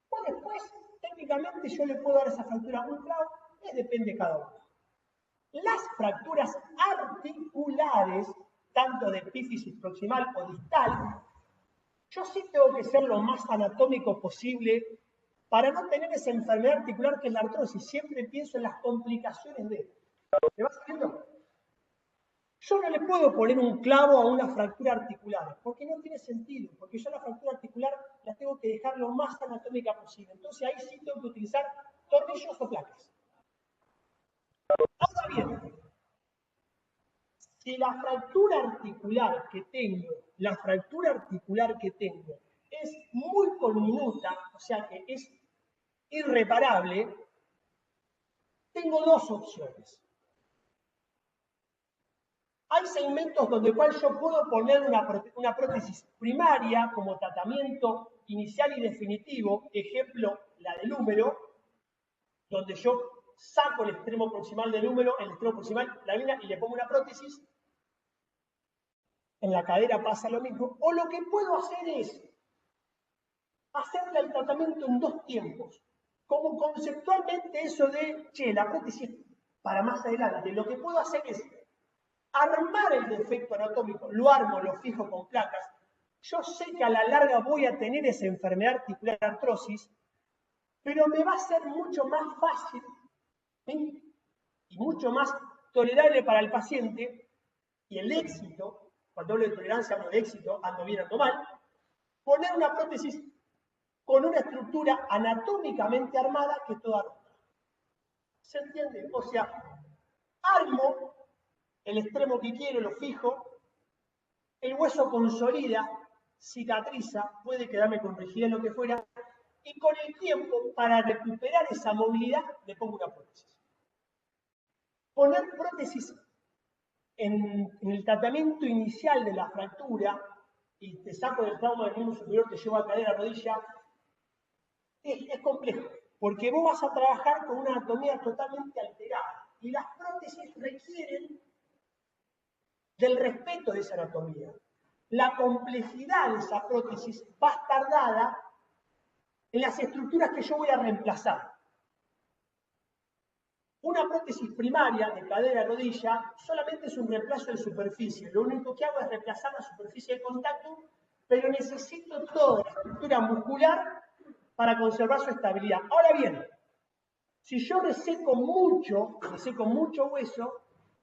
O después, técnicamente, yo le puedo dar esa fractura a un clavo, depende de cada uno. Las fracturas articulares, tanto de epífisis proximal o distal, yo sí tengo que ser lo más anatómico posible para no tener esa enfermedad articular que es la artrosis. Siempre pienso en las complicaciones de esto. ¿Me vas viendo? Yo no le puedo poner un clavo a una fractura articular, porque no tiene sentido, porque yo la fractura articular la tengo que dejar lo más anatómica posible. Entonces ahí sí tengo que utilizar tornillos o placas. Ahora bien, si la fractura articular que tengo, es muy conminuta, o sea que es irreparable, tengo dos opciones. Hay segmentos donde cual yo puedo poner una prótesis primaria como tratamiento inicial y definitivo, ejemplo, la del húmero, donde yo saco el extremo proximal del húmero, el extremo proximal, la vena, y le pongo una prótesis. En la cadera pasa lo mismo. O lo que puedo hacer es hacerle el tratamiento en dos tiempos. Como conceptualmente eso de, che, la prótesis para más adelante. Lo que puedo hacer es armar el defecto anatómico, lo armo, lo fijo con placas. Yo sé que a la larga voy a tener esa enfermedad articular artrosis, pero me va a ser mucho más fácil, ¿sí? Y mucho más tolerable para el paciente, y el éxito, cuando hablo de tolerancia hablo de éxito, ando bien, ando mal, poner una prótesis con una estructura anatómicamente armada que toda rota. ¿Se entiende? O sea, armo el extremo que quiero, lo fijo, el hueso consolida, cicatriza, puede quedarme con rigidez, lo que fuera, y con el tiempo, para recuperar esa movilidad, le pongo una prótesis. Poner prótesis en el tratamiento inicial de la fractura, y te saco del trauma del miembro superior, te llevo a cadera, rodilla, es complejo, porque vos vas a trabajar con una anatomía totalmente alterada, y las prótesis requieren del respeto de esa anatomía. La complejidad de esa prótesis va a estar dada en las estructuras que yo voy a reemplazar. Una prótesis primaria de cadera-rodilla solamente es un reemplazo de superficie. Lo único que hago es reemplazar la superficie de contacto, pero necesito toda la estructura muscular para conservar su estabilidad. Ahora bien, si yo reseco mucho hueso,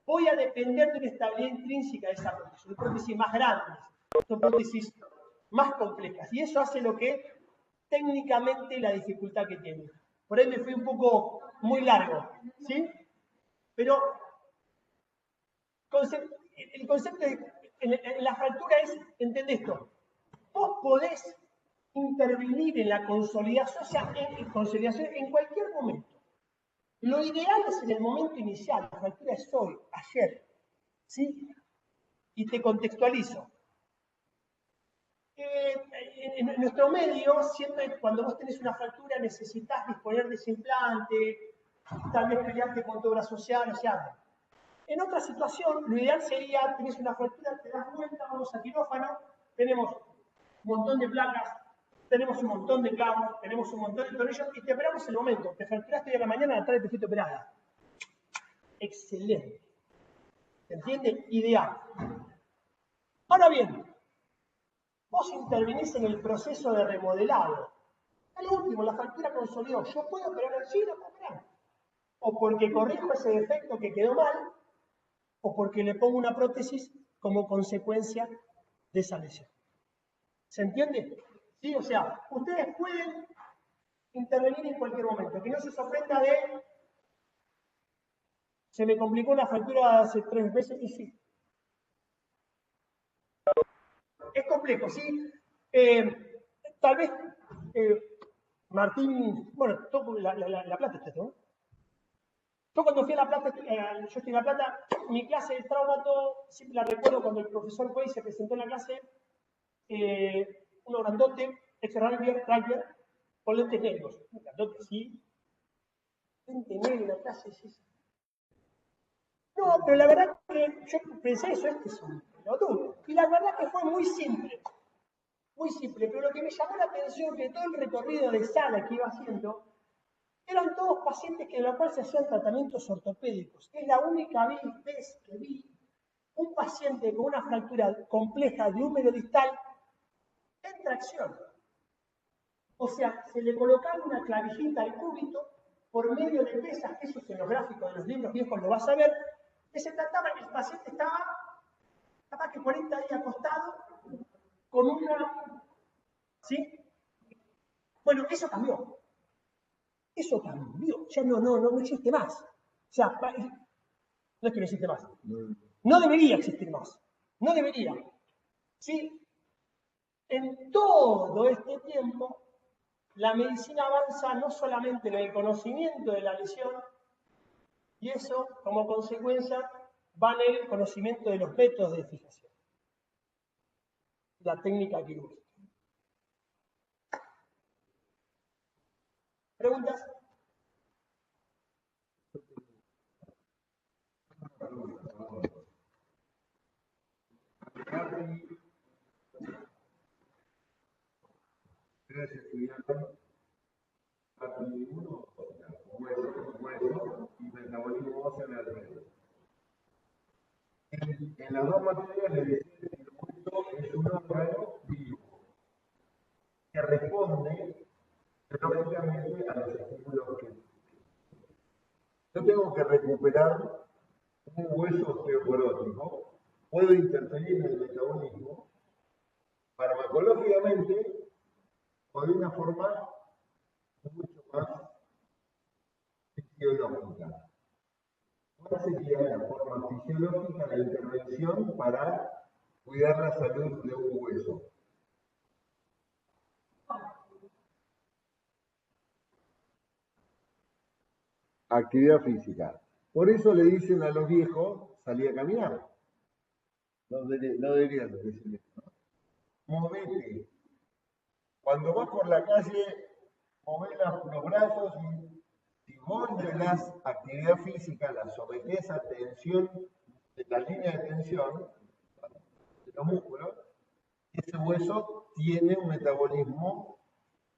voy a depender de una estabilidad intrínseca de esa prótesis. Son prótesis más grandes, son prótesis más complejas. Y eso hace lo que técnicamente la dificultad que tiene. Por ahí me fui un poco muy largo, ¿sí? Pero el concepto en la fractura es, ¿entendés esto? Vos podés intervenir en la consolidación en cualquier momento. Lo ideal es en el momento inicial, la fractura es hoy, ayer, ¿sí? Y te contextualizo. En nuestro medio, siempre cuando vos tenés una fractura necesitas disponer de ese implante, tal vez pelearte con tu obra social, o sea. En otra situación, lo ideal sería, tenés una fractura, te das vuelta, vamos a quirófano, tenemos un montón de placas, tenemos un montón de clavos, tenemos un montón de tornillos y te operamos en el momento. Te fracturaste hoy a la mañana, a la tarde te fuiste operada. Excelente. ¿Se entiende? Ideal. Ahora bien, vos intervenís en el proceso de remodelado. El último, la fractura consolidó. ¿Yo puedo operar el sí? No puedo operar. O porque corrijo ese defecto que quedó mal, o porque le pongo una prótesis como consecuencia de esa lesión. ¿Se entiende? ¿Sí? O sea, ustedes pueden intervenir en cualquier momento. Que no se sorprenda de se me complicó una fractura hace 3 meses y sí. Es complejo, ¿sí? Tal vez Martín, bueno, la Plata está, ¿no? Yo cuando fui a La Plata, yo estoy en La Plata, mi clase de traumato, siempre la recuerdo cuando el profesor Cuey se presentó en la clase, uno grandote, ex-rugby, con lentes negros. Un grandote, sí. Lente negro en la clase, sí. No, pero la verdad que yo pensé eso, lo tuve. Y la verdad que fue muy simple, pero lo que me llamó la atención que todo el recorrido de sala que iba haciendo eran todos pacientes que en los cuales se hacían tratamientos ortopédicos. Es la única vez que vi un paciente con una fractura compleja de húmero distal en tracción. O sea, se le colocaba una clavijita al cúbito por medio de pesas, que eso es en los gráficos de los libros viejos lo vas a ver, que se trataba que el paciente estaba capaz que 40 días acostado con una... ¿Sí? Bueno, eso cambió. Eso cambió. Ya no existe más. O sea, no es que no existe más. No debería existir más. No debería. ¿Sí? En todo este tiempo, la medicina avanza no solamente en el conocimiento de la lesión, y eso, como consecuencia, va en el conocimiento de los métodos de fijación. La técnica quirúrgica. ¿Preguntas? Ustedes estudiaron API-1, hueso y metabolismo óseo en el medio. En las dos materias le decían que el hueso es un órgano vivo que responde lógicamente a los estímulos que yo tengo que recuperar un hueso osteoporótico, puedo interferir en el metabolismo farmacológicamente o de una forma mucho más fisiológica. ¿Cuál sería la forma fisiológica de intervención para cuidar la salud de un hueso? Actividad física. Por eso le dicen a los viejos, salí a caminar. No deberían decir eso, ¿no? Movete. Cuando vas por la calle, movés los brazos y si vos le das actividad física, la sometés a tensión, de la línea de tensión, de los músculos, ese hueso tiene un metabolismo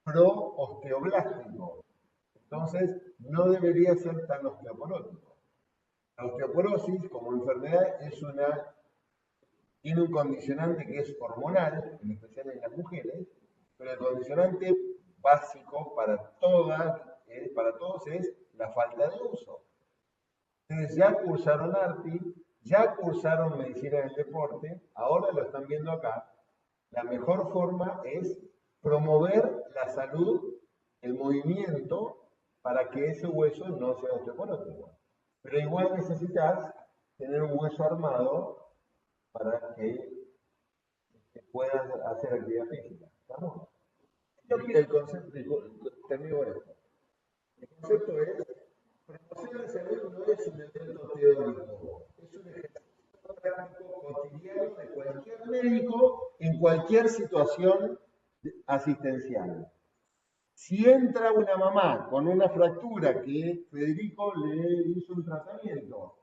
pro-osteoblástico. Entonces, no debería ser tan osteoporótico. La osteoporosis, como enfermedad, tiene un condicionante que es hormonal, en especial en las mujeres, pero el condicionante básico para todos es la falta de uso. Ustedes ya cursaron ARPI, ya cursaron medicina del deporte, ahora lo están viendo acá. La mejor forma es promover la salud, el movimiento, para que ese hueso no sea osteoporótico. Pero igual necesitas tener un hueso armado para que puedas hacer actividad física. ¿Estamos? El concepto, termino con esto. El concepto es, promoción de salud no es un evento teórico, es un ejercicio práctico cotidiano de cualquier médico en cualquier situación asistencial. Si entra una mamá con una fractura que Federico le hizo un tratamiento,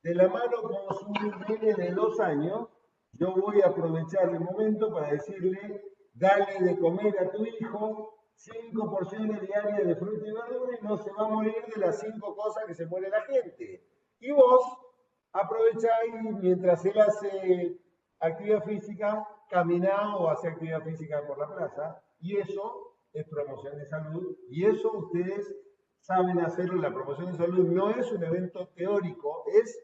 de la mano con su nene de 2 años, yo voy a aprovechar el momento para decirle, dale de comer a tu hijo 5 porciones diarias de fruta y verdura y no se va a morir de las 5 cosas que se muere la gente. Y vos aprovecháis mientras él hace actividad física, caminá o hace actividad física por la plaza, y eso es promoción de salud, y eso ustedes saben hacerlo. La promoción de salud no es un evento teórico, es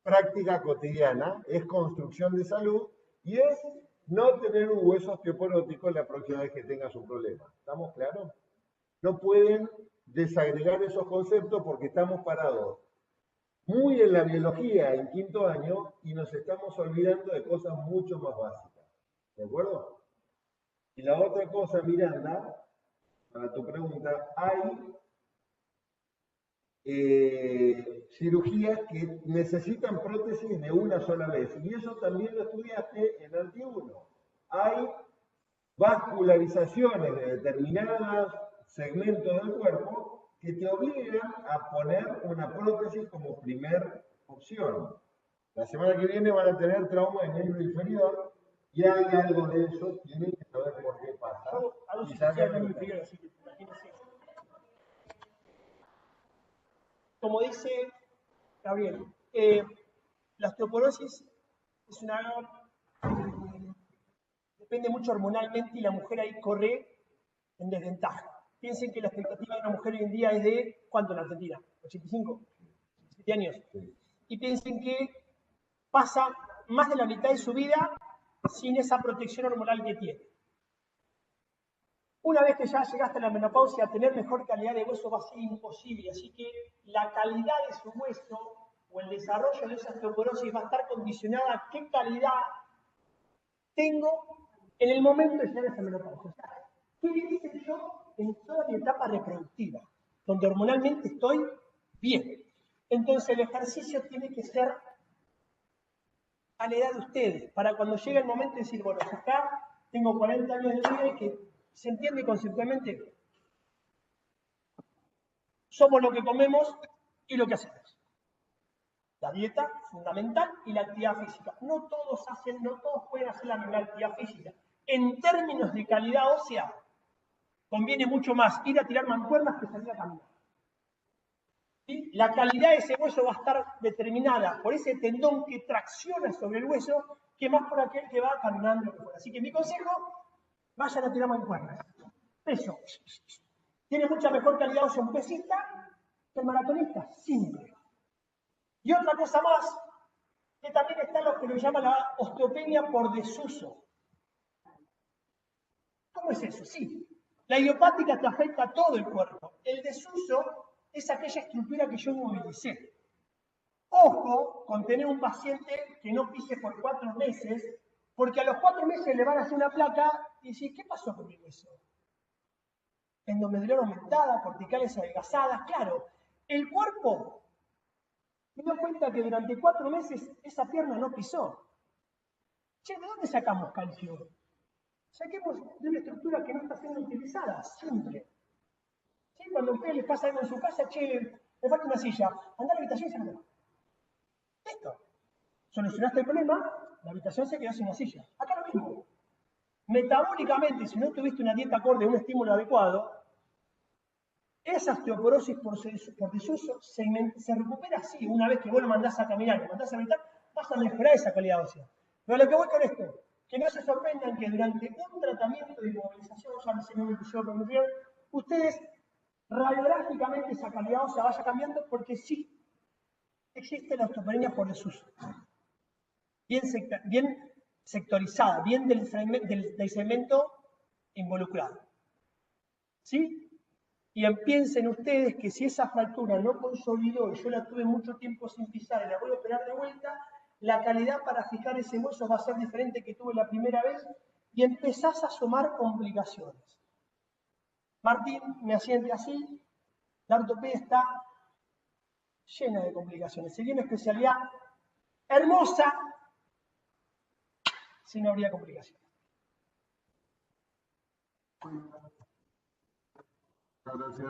práctica cotidiana, es construcción de salud, y es no tener un hueso osteoporótico la próxima vez que tengas un problema. ¿Estamos claros? No pueden desagregar esos conceptos porque estamos parados muy en la biología en 5º año y nos estamos olvidando de cosas mucho más básicas. ¿De acuerdo? Y la otra cosa, Miranda, para tu pregunta, hay cirugías que necesitan prótesis de una sola vez. Y eso también lo estudiaste en ARTI-1. Hay vascularizaciones de determinados segmentos del cuerpo que te obligan a poner una prótesis como primer opción. La semana que viene van a tener trauma en el miembro inferior y hay algo de eso, tienen que saber por qué pasa. Yo hago Y cirugía saber de miembro lo que inferior, así que imagínense. Como dice Gabriel, la osteoporosis es depende mucho hormonalmente y la mujer ahí corre en desventaja. Piensen que la expectativa de una mujer hoy en día es de, ¿cuánto en Argentina? 85, 7 años. Y piensen que pasa más de la mitad de su vida sin esa protección hormonal que tiene. Una vez que ya llegaste a la menopausia, tener mejor calidad de hueso va a ser imposible, así que la calidad de su hueso o el desarrollo de esa osteoporosis va a estar condicionada a qué calidad tengo en el momento de llegar a esa menopausia. O sea, ¿qué hice yo en toda mi etapa reproductiva? Donde hormonalmente estoy bien. Entonces el ejercicio tiene que ser a la edad de ustedes, para cuando llegue el momento de decir, bueno, acá tengo 40 años de vida y que se entiende conceptualmente, somos lo que comemos y lo que hacemos. La dieta fundamental y la actividad física. No todos pueden hacer la misma actividad física. En términos de calidad ósea, conviene mucho más ir a tirar mancuernas que salir a caminar. ¿Sí? La calidad de ese hueso va a estar determinada por ese tendón que tracciona sobre el hueso, que más por aquel que va caminando. Así que mi consejo, vayan a tirar mancuernas. Peso. Tiene mucha mejor calidad ósea un pesista que el maratonista. Simple. Y otra cosa más, que también está lo que le llama la osteopenia por desuso. ¿Cómo es eso? Sí. La idiopática te afecta a todo el cuerpo. El desuso es aquella estructura que yo movilicé. Ojo con tener un paciente que no pise por 4 meses, porque a los 4 meses le van a hacer una placa y decir, ¿qué pasó con mi hueso? Endometrial aumentada, corticales adelgazadas, claro. El cuerpo me dio cuenta que durante 4 meses esa pierna no pisó. Che, ¿de dónde sacamos calcio? Saquemos de una estructura que no está siendo utilizada, simple. ¿Sí? Cuando a ustedes les pasa algo en su casa, che, me falta una silla, anda a la habitación y se la toma. Listo. Solucionaste el problema, la habitación se quedó sin una silla. Acá lo mismo. Metabólicamente, si no tuviste una dieta acorde, un estímulo adecuado, esa osteoporosis por desuso se recupera así. Una vez que vos lo mandás a caminar, lo mandás a meditar, vas a mejorar esa calidad ósea. Pero a lo que voy con esto, que no se sorprendan que durante un tratamiento de inmovilización, ya me enseñó mi profesor, ustedes radiográficamente esa calidad ósea vaya cambiando porque sí existe la osteopenia por desuso. Bien sectorizada, bien del segmento involucrado. ¿Sí? Y piensen ustedes que si esa fractura no consolidó y yo la tuve mucho tiempo sin pisar y la voy a operar de vuelta, la calidad para fijar ese hueso va a ser diferente que tuve la primera vez y empezás a sumar complicaciones. Martín me asiente así, la ortopedia está llena de complicaciones. Sería una especialidad hermosa si no habría complicaciones. Gracias.